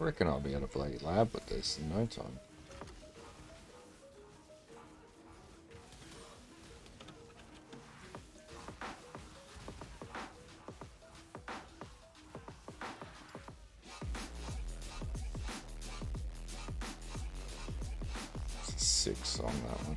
I reckon I'll be able to play lab with this in no time. Six on that one.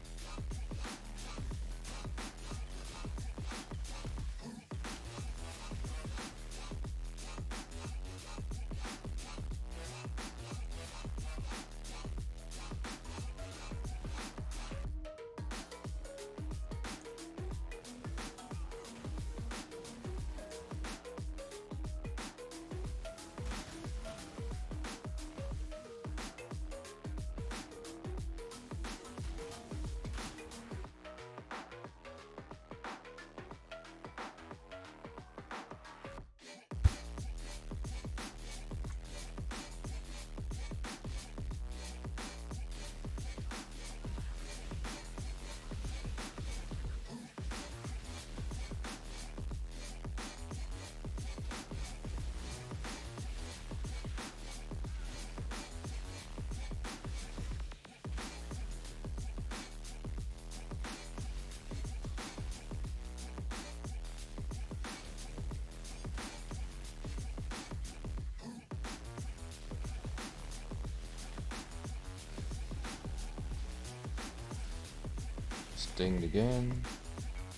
Dinged again.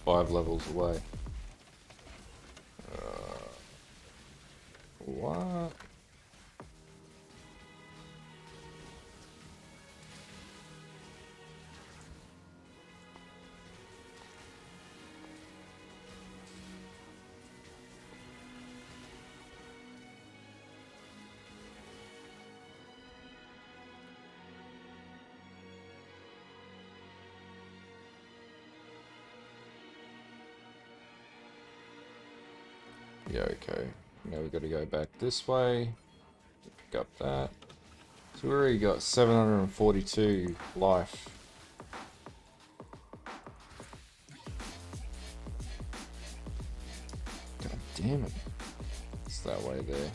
5 levels away. What? Yeah, okay. Now we've got to go back this way. Pick up that. So we already got 742 life. God damn it. It's that way there.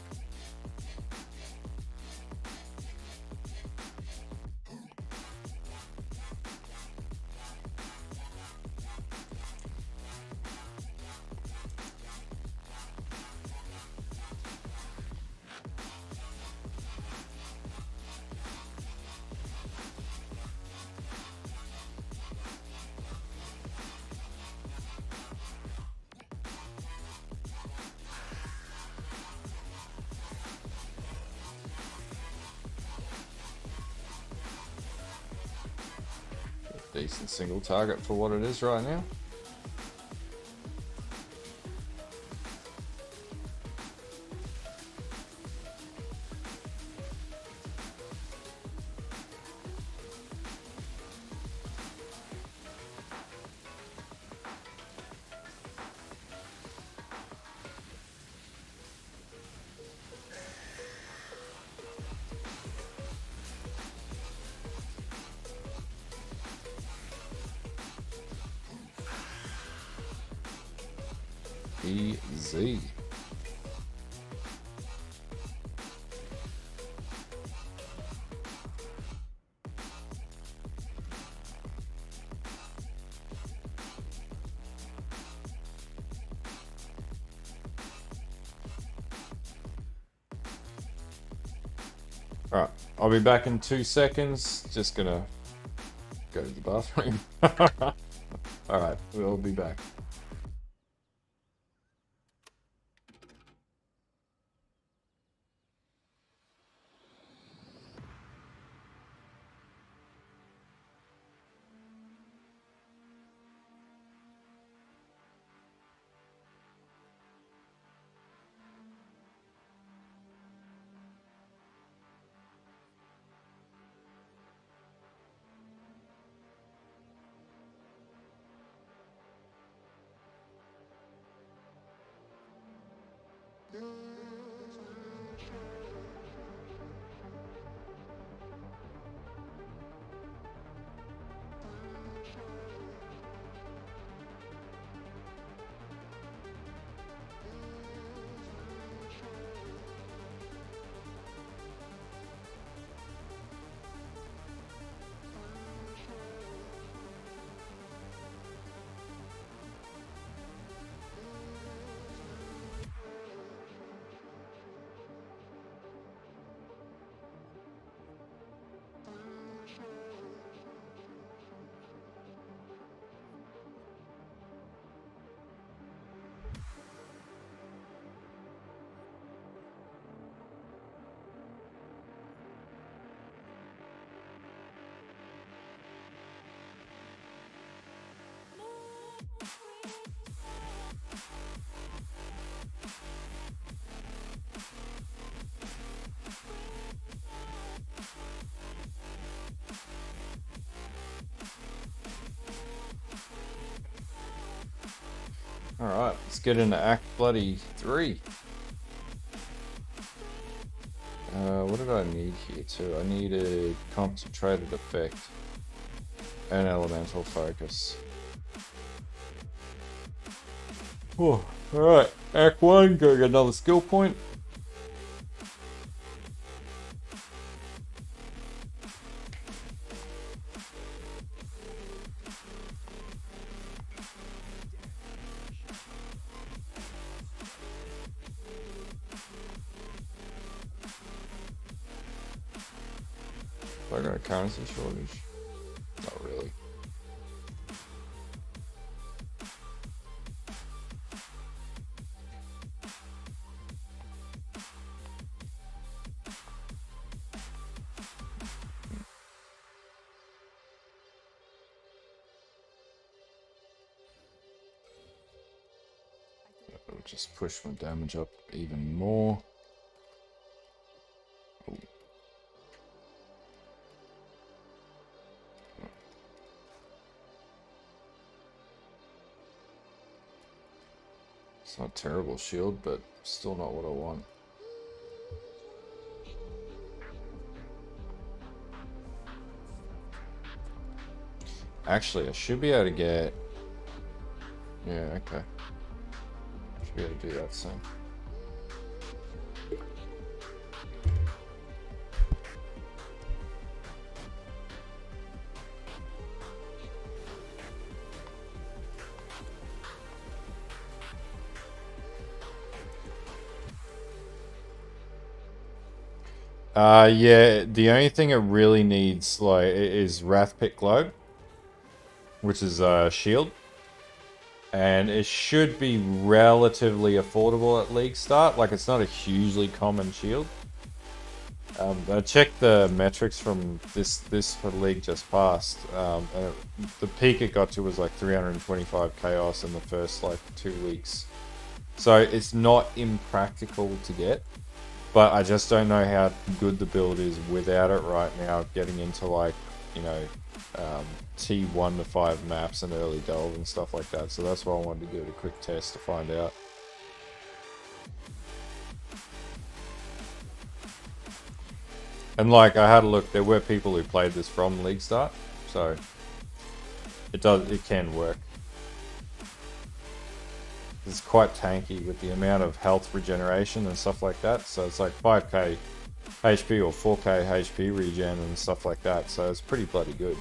Decent single target for what it is right now. Easy. Alright, I'll be back in 2 seconds. Just gonna go to the bathroom. Alright, we'll be back. Alright, let's get into Act Bloody 3. What did I need here too? I need a concentrated effect and elemental focus. Oh, alright, Act 1, go get another skill point. I got a currency shortage. Not really. It'll just push my damage up even more. It's not a terrible shield, but still not what I want. Actually, I should be able to get... Yeah, okay. Should be able to do that soon. Yeah, the only thing it really needs is Wrathpit Globe, which is a shield, and it should be relatively affordable at League start. Like, it's not a hugely common shield, I checked the metrics from this league just passed. The peak it got to was like 325 chaos in the first like 2 weeks. So it's not impractical to get, but I just don't know how good the build is without it right now, getting into like, you know, T1 to 5 maps and early delve and stuff like that. So that's why I wanted to give it a quick test to find out. And like, I had a look, there were people who played this from League Start, so it can work. It's quite tanky with the amount of health regeneration and stuff like that, so it's like 5k HP or 4k HP regen and stuff like that, so it's pretty bloody good.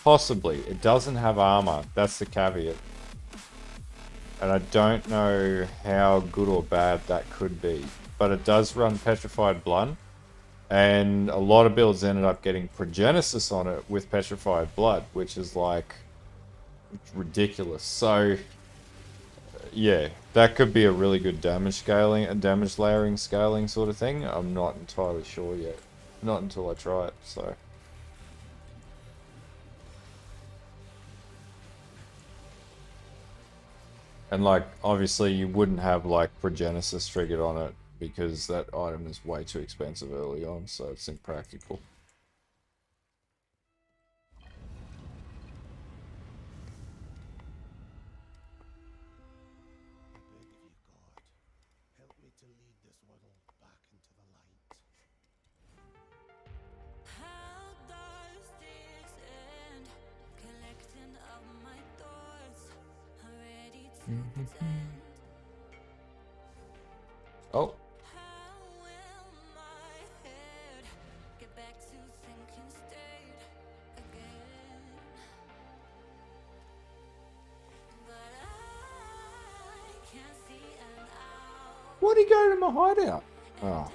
Possibly. It doesn't have armor. That's the caveat. And I don't know how good or bad that could be. But it does run Petrified Blood. And a lot of builds ended up getting Progenesis on it with Petrified Blood, which is like ridiculous. So yeah, that could be a really good damage scaling and damage layering scaling sort of thing. I'm not entirely sure yet. Not until I try it, so. And like, obviously you wouldn't have like Progenesis triggered on it because that item is way too expensive early on, so it's impractical. Oh. Why'd he go to my hideout? Oh.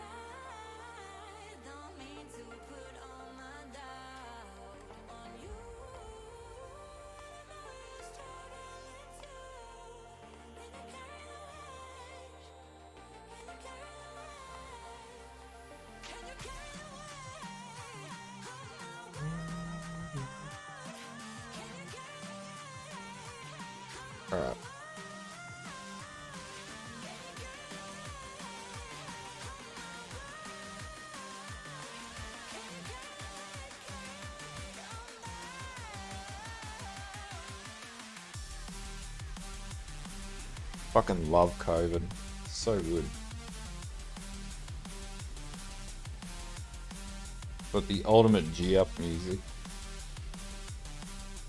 Alright. Fucking love COVID. So good. But the ultimate G-up music.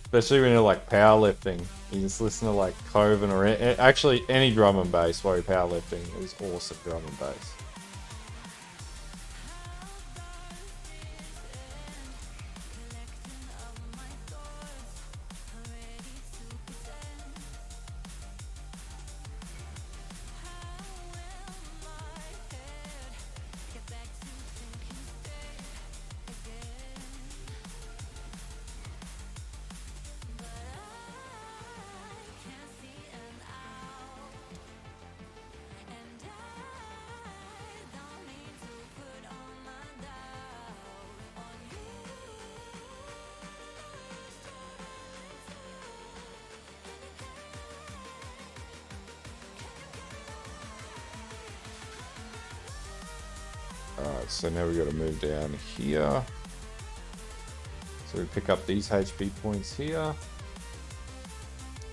Especially when you're like powerlifting. You just listen to like Coven or actually any drum and bass while you're powerlifting is awesome drum and bass. Alright, so now we got to move down here. So we pick up these HP points here.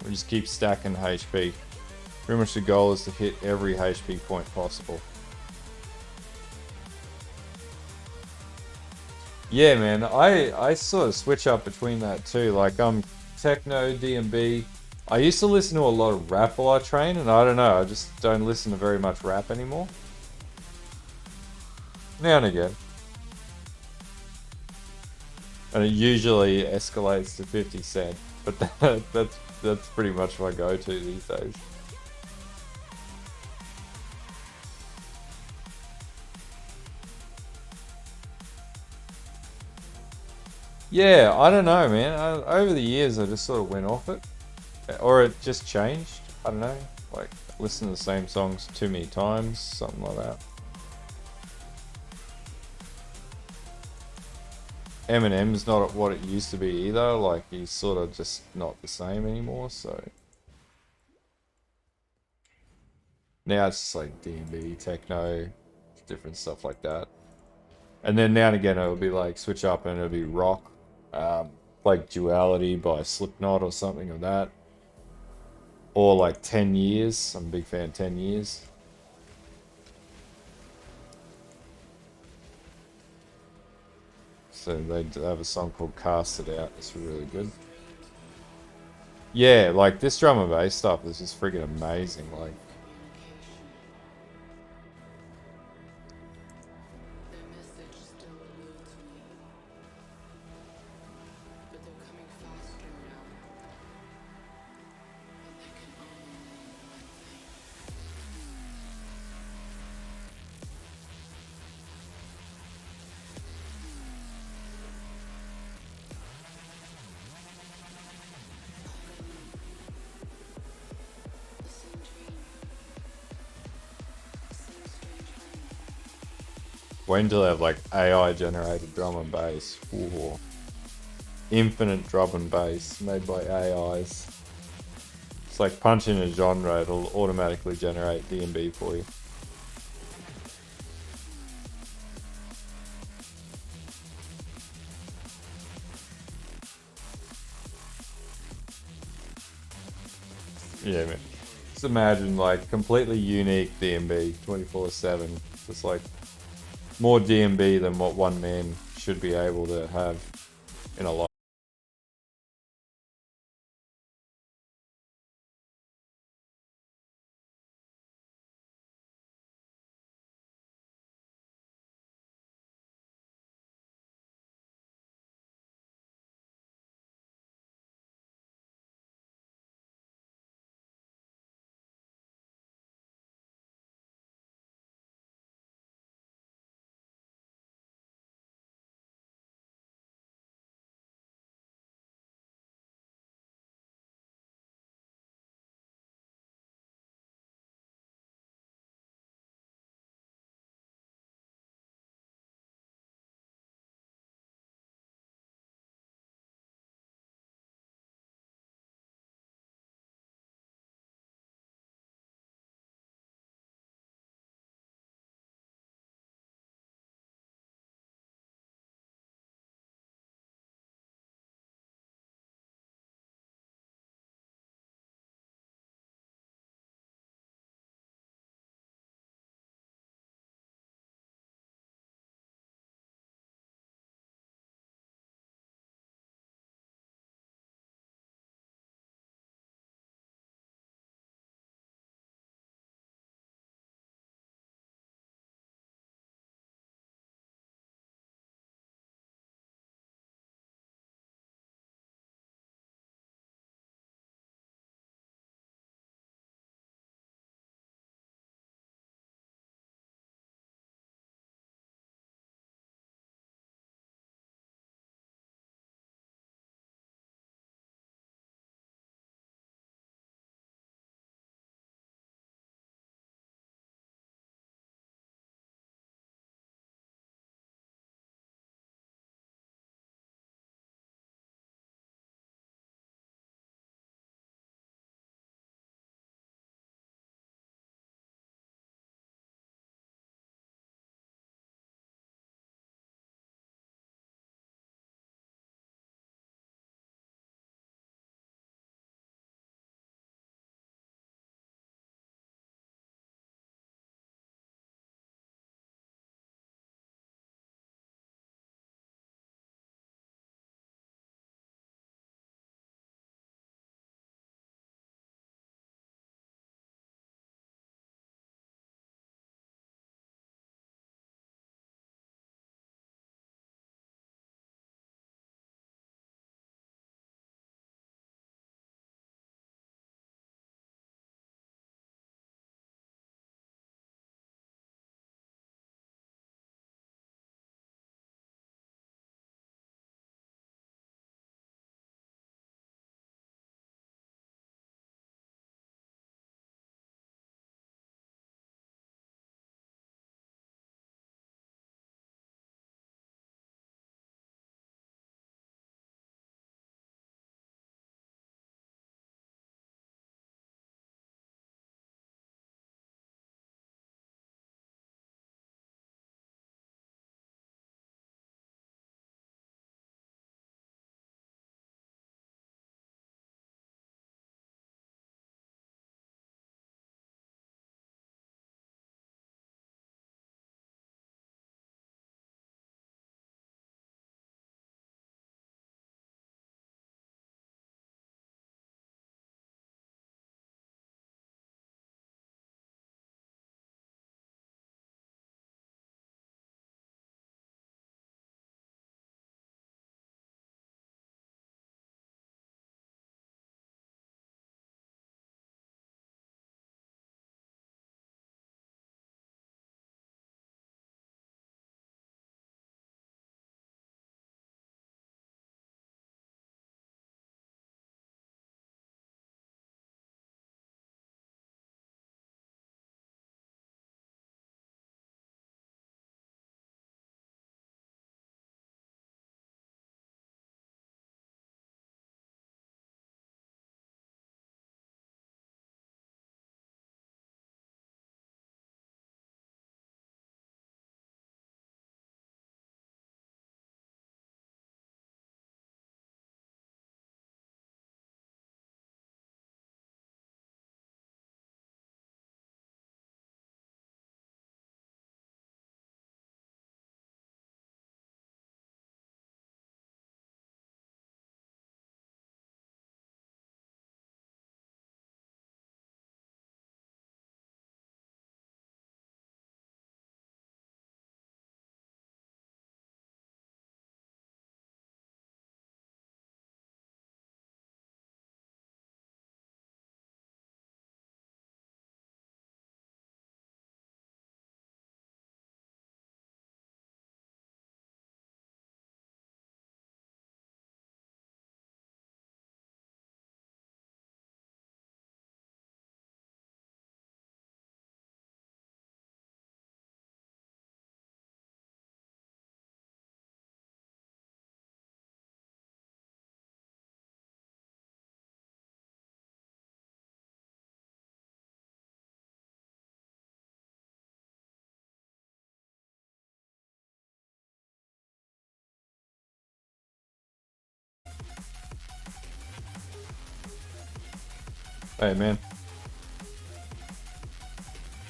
We just keep stacking HP. Pretty much the goal is to hit every HP point possible. Yeah, man, I sort of switch up between that too. Like, I'm techno, D&B. I used to listen to a lot of rap while I train, and I don't know, I just don't listen to very much rap anymore. Now and again. And it usually escalates to 50 Cent, but that's pretty much my go-to these days. Yeah, I don't know, man. Over the years, I just sort of went off it, or it just changed. I don't know. Like listen to the same songs too many times, something like that. Eminem's not what it used to be either. Like he's sort of just not the same anymore. So now it's just like D&B, techno, different stuff like that. And then now and again it'll be like switch up and it'll be rock, um, like Duality by Slipknot or something of that. Or like 10 Years. I'm a big fan of 10 Years. So they have a song called Cast It Out. It's really good. Yeah, like this drum and bass stuff is just freaking amazing. Like, wait until they have like AI generated drum and bass. Ooh. Infinite drum and bass made by AIs. It's like punch in a genre, it'll automatically generate D&B for you. Yeah, man. Just imagine like completely unique D&B 24/7. Just like more D&B than what one man should be able to have in a life. Hey, man.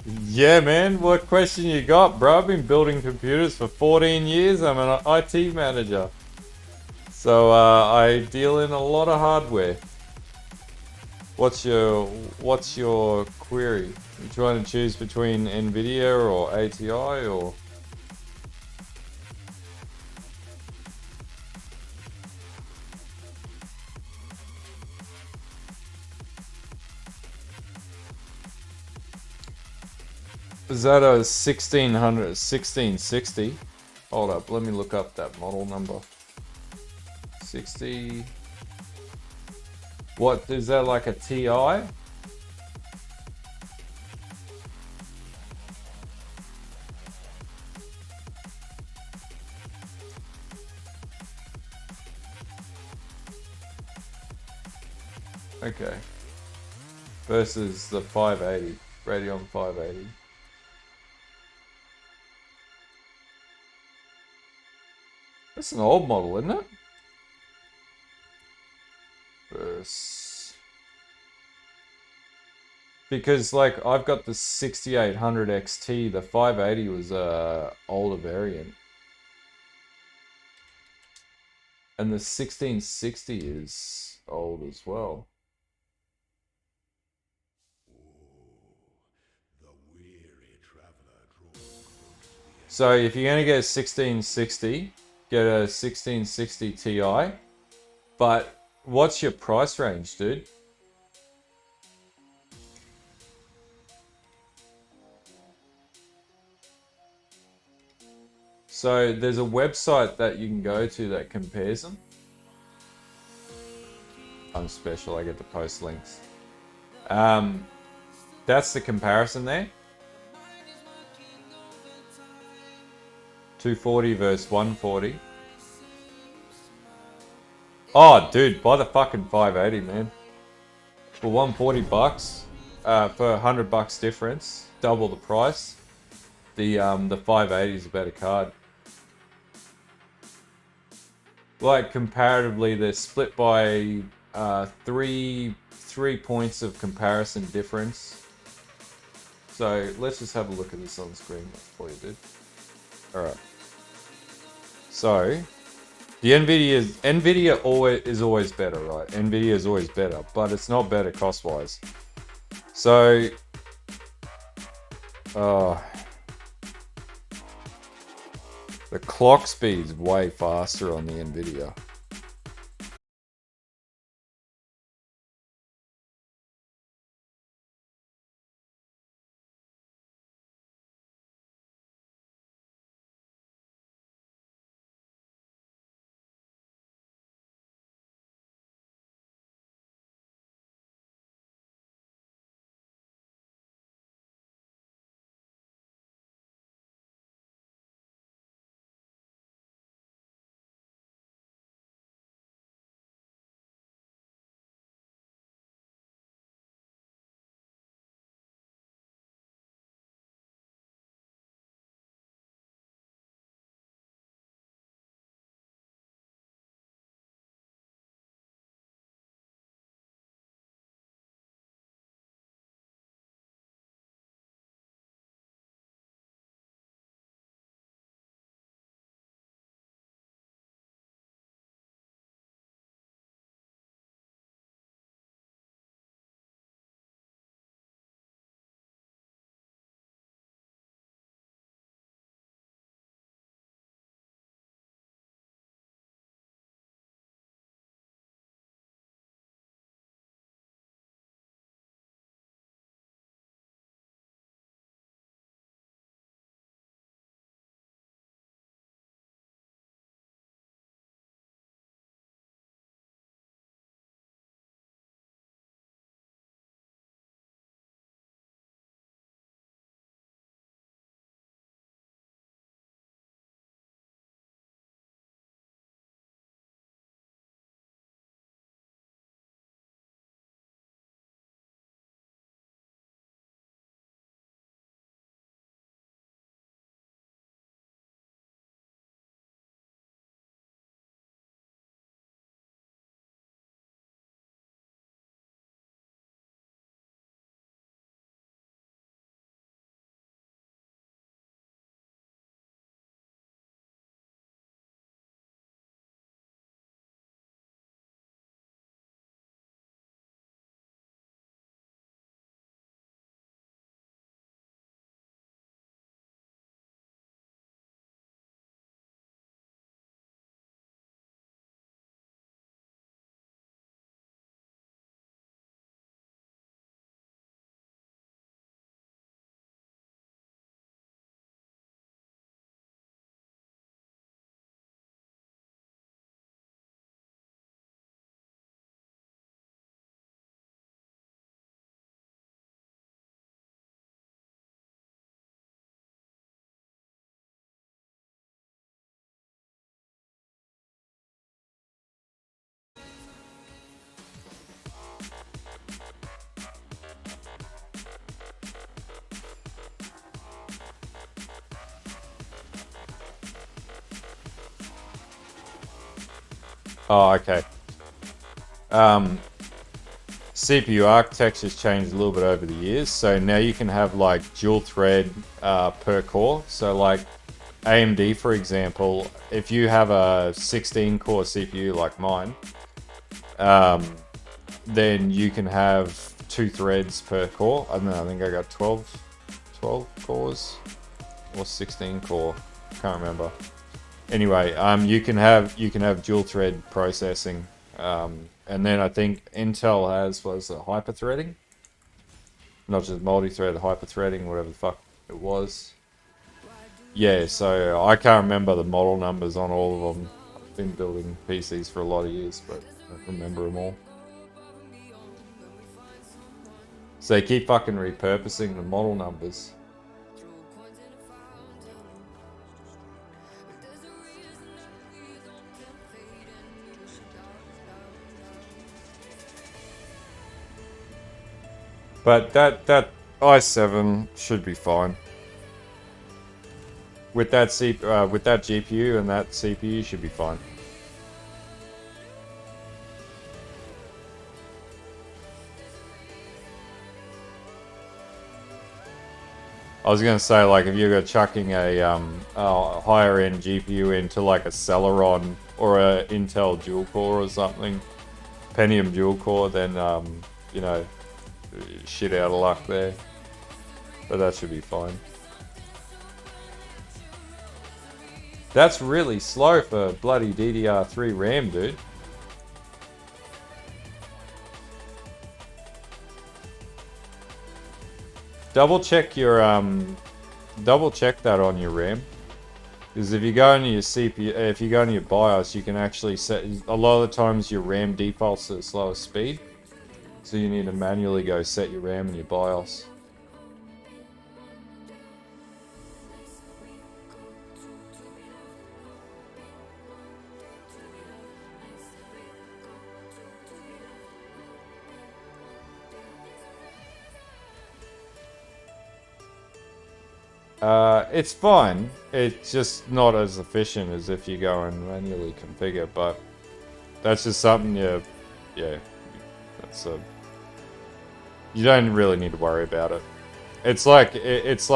Yeah, man. What question you got, bro? I've been building computers for 14 years. I'm an IT manager. So, I deal in a lot of hardware. What's your query? You trying to choose between Nvidia or ATI or? Is that a 1660? Hold up, let me look up that model number. 60. What is that, like a TI? Okay. Versus the 580, Radeon 580. That's an old model, isn't it? Versus... Because like I've got the 6800 XT, the 580 was a older variant. And the 1660 is old as well. So if you're gonna get a 1660, get a 1660 Ti. But what's your price range, dude? So there's a website that you can go to that compares them. I'm special, I get to post links. That's the comparison there. 240 versus 140. Oh, dude, buy the fucking 580, man. For 140 bucks, for 100 bucks difference, double the price. The 580 is a better card. Like comparatively, they're split by three points of comparison difference. So let's just have a look at this on screen for you, dude. All right. So the Nvidia is always better, right? Nvidia is always better, but it's not better cost wise. So, uh, the clock speed is way faster on the Nvidia. Oh, okay. CPU architecture's changed a little bit over the years, so now you can have like dual thread per core. So like AMD, for example, if you have a 16 core CPU like mine, then you can have 2 threads per core. I don't know, I think I got 12 cores or 16 core, can't remember. Anyway, you can have dual thread processing, and then I think Intel was hyper threading, not just multi-thread, hyper threading, whatever the fuck it was. Yeah, so I can't remember the model numbers on all of them. I've been building PCs for a lot of years, but I don't remember them all. So they keep fucking repurposing the model numbers. But that i7 should be fine. With that with that GPU and that CPU should be fine. I was gonna say, like, if you're chucking a higher end GPU into like a Celeron or a Intel dual core or something, Pentium dual core, then you know, shit out of luck there. But that should be fine. That's really slow for bloody DDR3 RAM, dude. Double check that on your RAM. Because if you go into your CPU, if you go into your BIOS, you can actually set, a lot of the times your RAM defaults to the slowest speed. So you need to manually go set your RAM in your BIOS. It's fine. It's just not as efficient as if you go and manually configure, but that's just something yeah, that's you don't really need to worry about it. It's like you've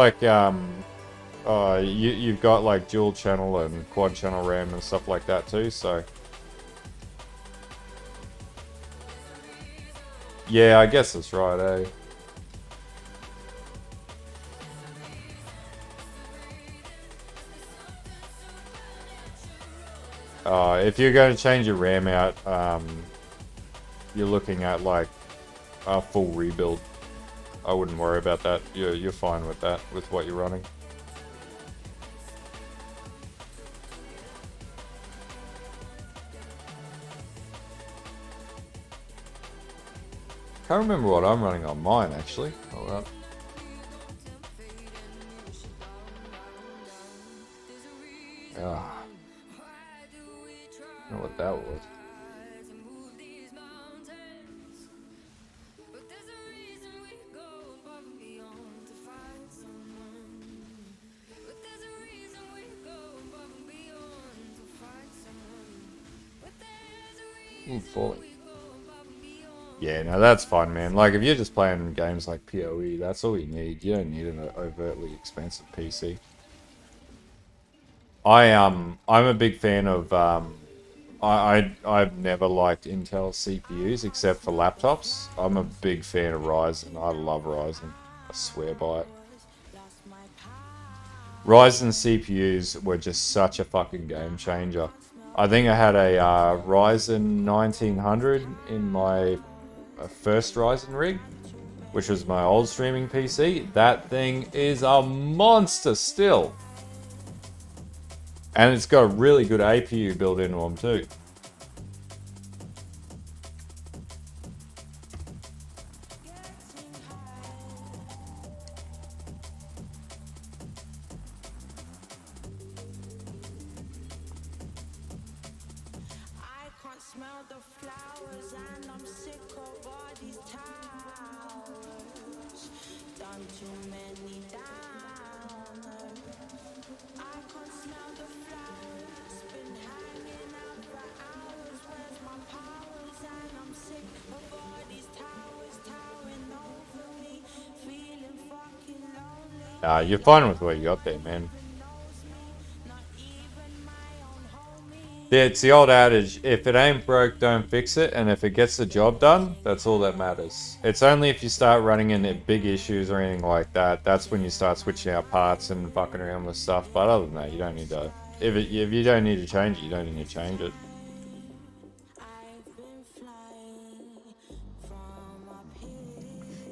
got like dual channel and quad channel RAM and stuff like that too, so yeah, I guess that's right, eh? If you're going to change your RAM out, you're looking at like a full rebuild. I wouldn't worry about that. You're fine with that, with what you're running. Can't remember what I'm running on mine actually. Hold on. Ah. I don't know what that was. Ooh, falling. Yeah, no, that's fine, man. Like, if you're just playing games like PoE, that's all you need. You don't need an overtly expensive PC. I'm a big fan of I've never liked Intel CPUs except for laptops. I'm a big fan of Ryzen. I love Ryzen. I swear by it. Ryzen CPUs were just such a fucking game changer. I think I had a Ryzen 1900 in my first Ryzen rig, which was my old streaming PC. That thing is a monster still. And it's got a really good APU built into them too. You're fine with what you got there, man. Yeah, it's the old adage, if it ain't broke, don't fix it, and if it gets the job done, that's all that matters. It's only if you start running into big issues or anything like that, that's when you start switching out parts and fucking around with stuff, but other than that, you don't need to... If you don't need to change it, you don't need to change it.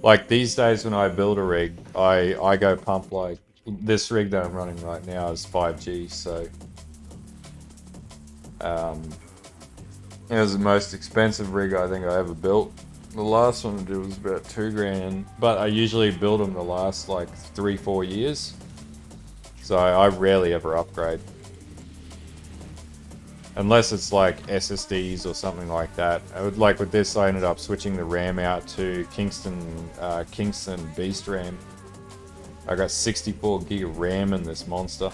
Like, these days when I build a rig, I go pump, like... This rig that I'm running right now is 5G, so... It was the most expensive rig I think I ever built. The last one I did was about $2,000, but I usually build them to last like 3-4 years. So I rarely ever upgrade. Unless it's like SSDs or something like that. Like with this, I ended up switching the RAM out to Kingston Beast RAM. I got 64 gig of RAM in this monster.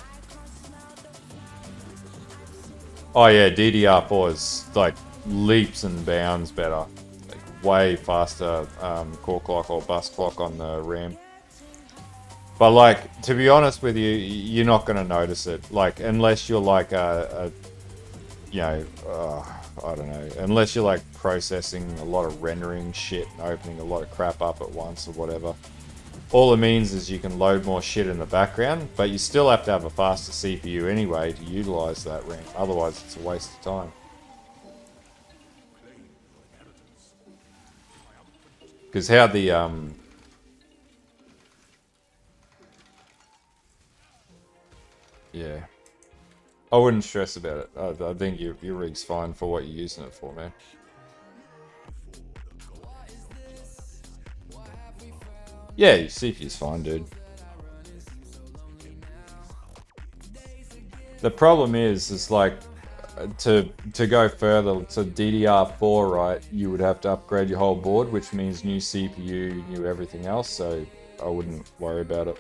Oh yeah, DDR4 is like leaps and bounds better. Like, way faster core clock or bus clock on the RAM. But like, to be honest with you, you're not going to notice it. Like, unless you're like you know, I don't know. Unless you're like processing a lot of rendering shit and opening a lot of crap up at once or whatever. All it means is you can load more shit in the background, but you still have to have a faster CPU anyway to utilize that RAM. Otherwise, it's a waste of time. Because how the yeah, I wouldn't stress about it. I think your rig's fine for what you're using it for, man. Yeah, your CPU's fine, dude. The problem is like, to go further to DDR4, right, you would have to upgrade your whole board, which means new CPU, new everything else, so I wouldn't worry about it.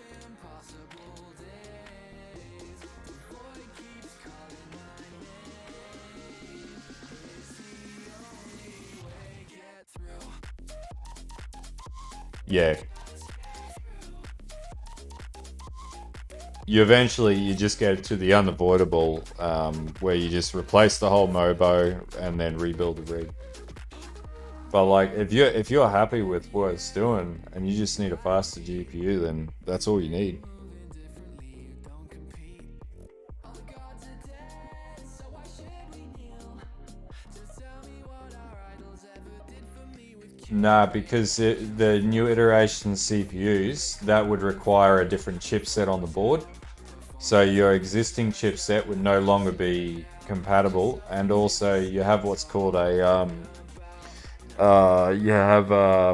Yeah. You just get to the unavoidable, where you just replace the whole MOBO and then rebuild the rig. But like, if you're happy with what it's doing and you just need a faster GPU, then that's all you need. Nah, because the new iteration CPUs, that would require a different chipset on the board. So your existing chipset would no longer be compatible, and also you have what's called a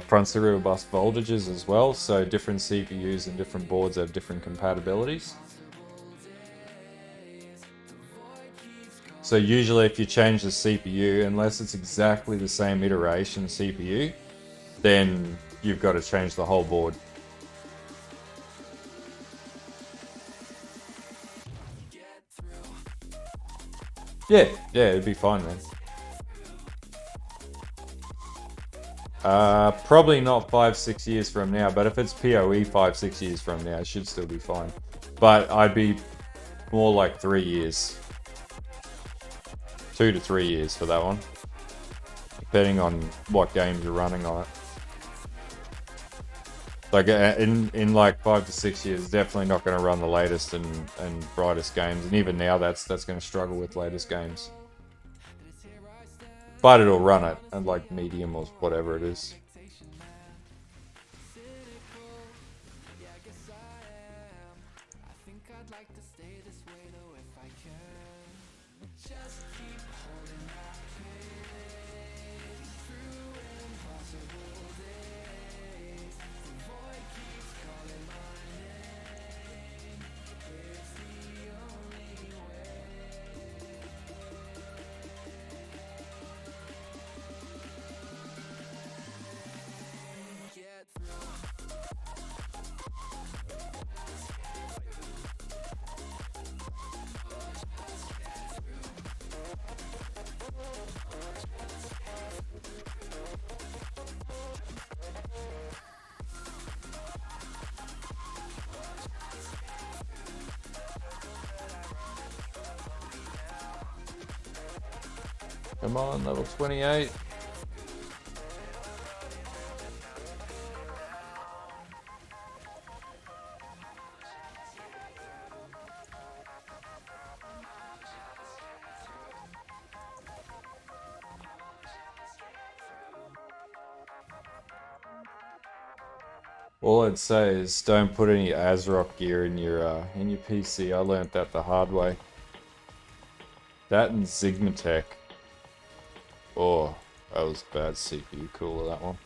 front serial bus voltages as well. So different CPUs and different boards have different compatibilities. So usually if you change the CPU, unless it's exactly the same iteration CPU, then you've got to change the whole board. Yeah, it'd be fine, man. Probably not 5-6 years from now, but if it's PoE 5-6 years from now, it should still be fine. But I'd be more like 3 years. 2 to 3 years for that one. Depending on what games you're running on it. Like, in like 5 to 6 years, definitely not going to run the latest and brightest games. And even now, that's going to struggle with latest games. But it'll run it at like medium or whatever it is. Come on, level 28. All I'd say is don't put any ASRock gear in your PC. I learnt that the hard way. That and Sigmatech. Oh, that was bad CPU cooler, that one.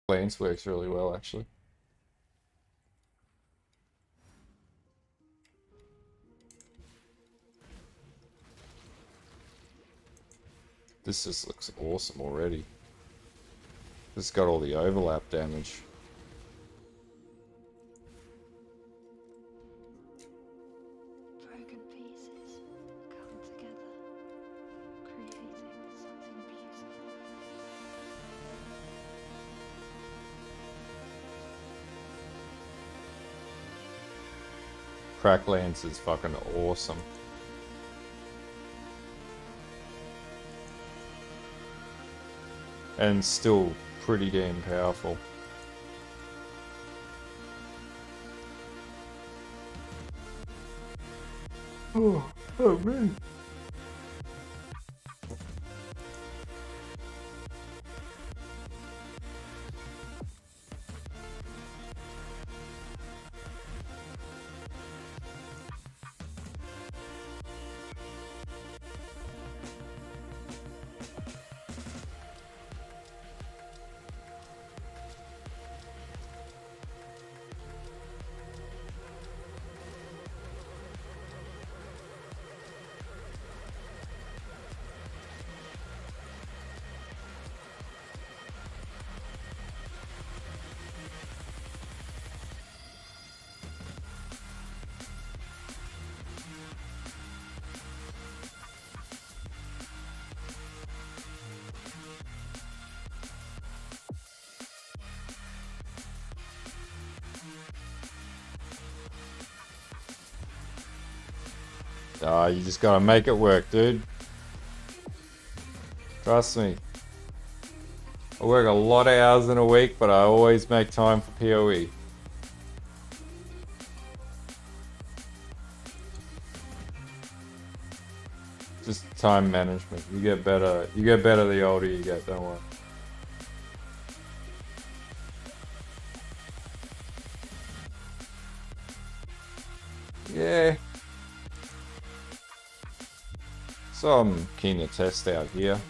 Planes works really well, actually. This just looks awesome already. This has got all the overlap damage. Broken pieces come together, creating something beautiful. Crack Lance is fucking awesome. And still pretty damn powerful. Oh man. Ah, you just gotta make it work, dude. Trust me. I work a lot of hours in a week, but I always make time for PoE. Just time management. You get better the older you get, don't worry. Yeah. So I'm keen to test out here.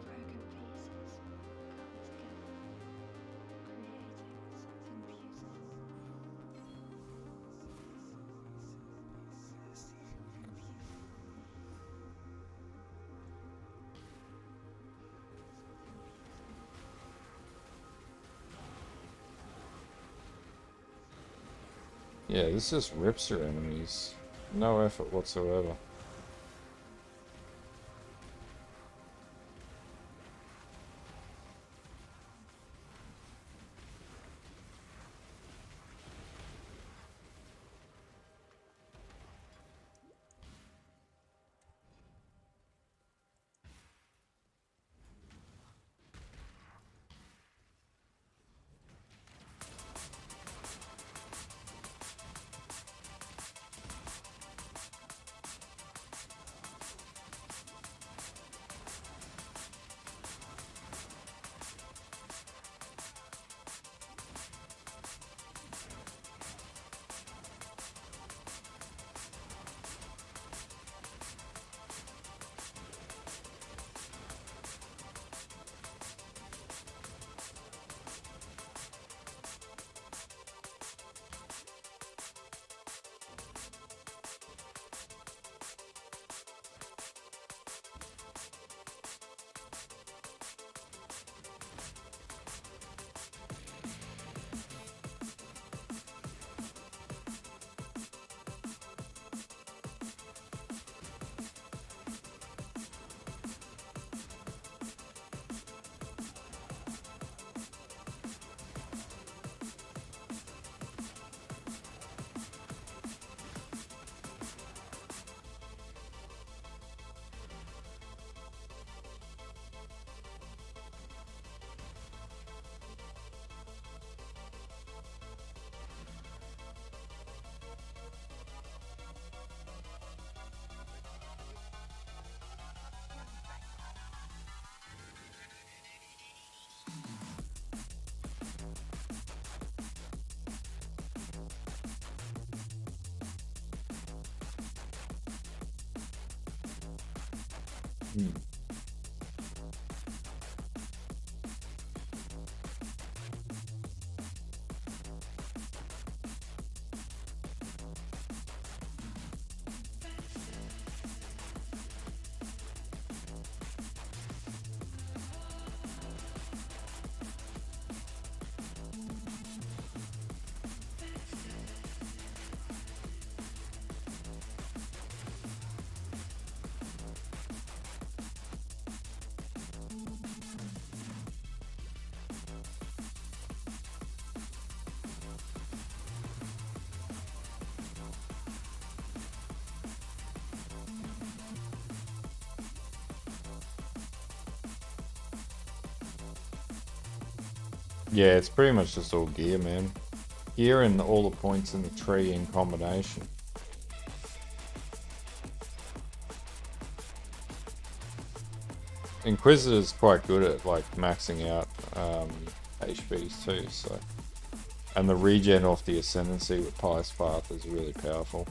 Broken pieces come together, creating something beautiful. Yeah, this just rips your enemies. No effort whatsoever. Hmm. Yeah, it's pretty much just all gear, man. Gear and all the points in the tree in combination. Inquisitor's quite good at like maxing out HPs too, so. And the regen off the Ascendancy with Pious Path is really powerful.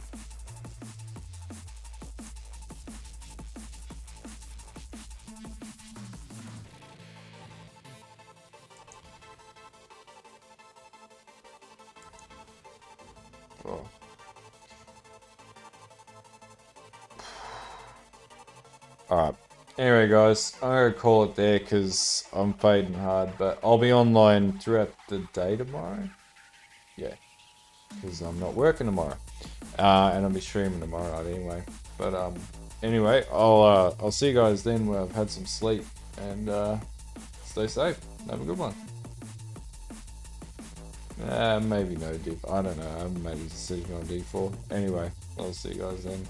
Oh. Alright. Anyway, guys, I'm going to call it there because I'm fading hard, but I'll be online throughout the day tomorrow. Yeah, because I'm not working tomorrow. And I'll be streaming tomorrow night anyway. But anyway, I'll see you guys then when I've had some sleep. And stay safe. Have a good one. Maybe no div. I don't know. I haven't made a decision on D4. Anyway, I'll see you guys then.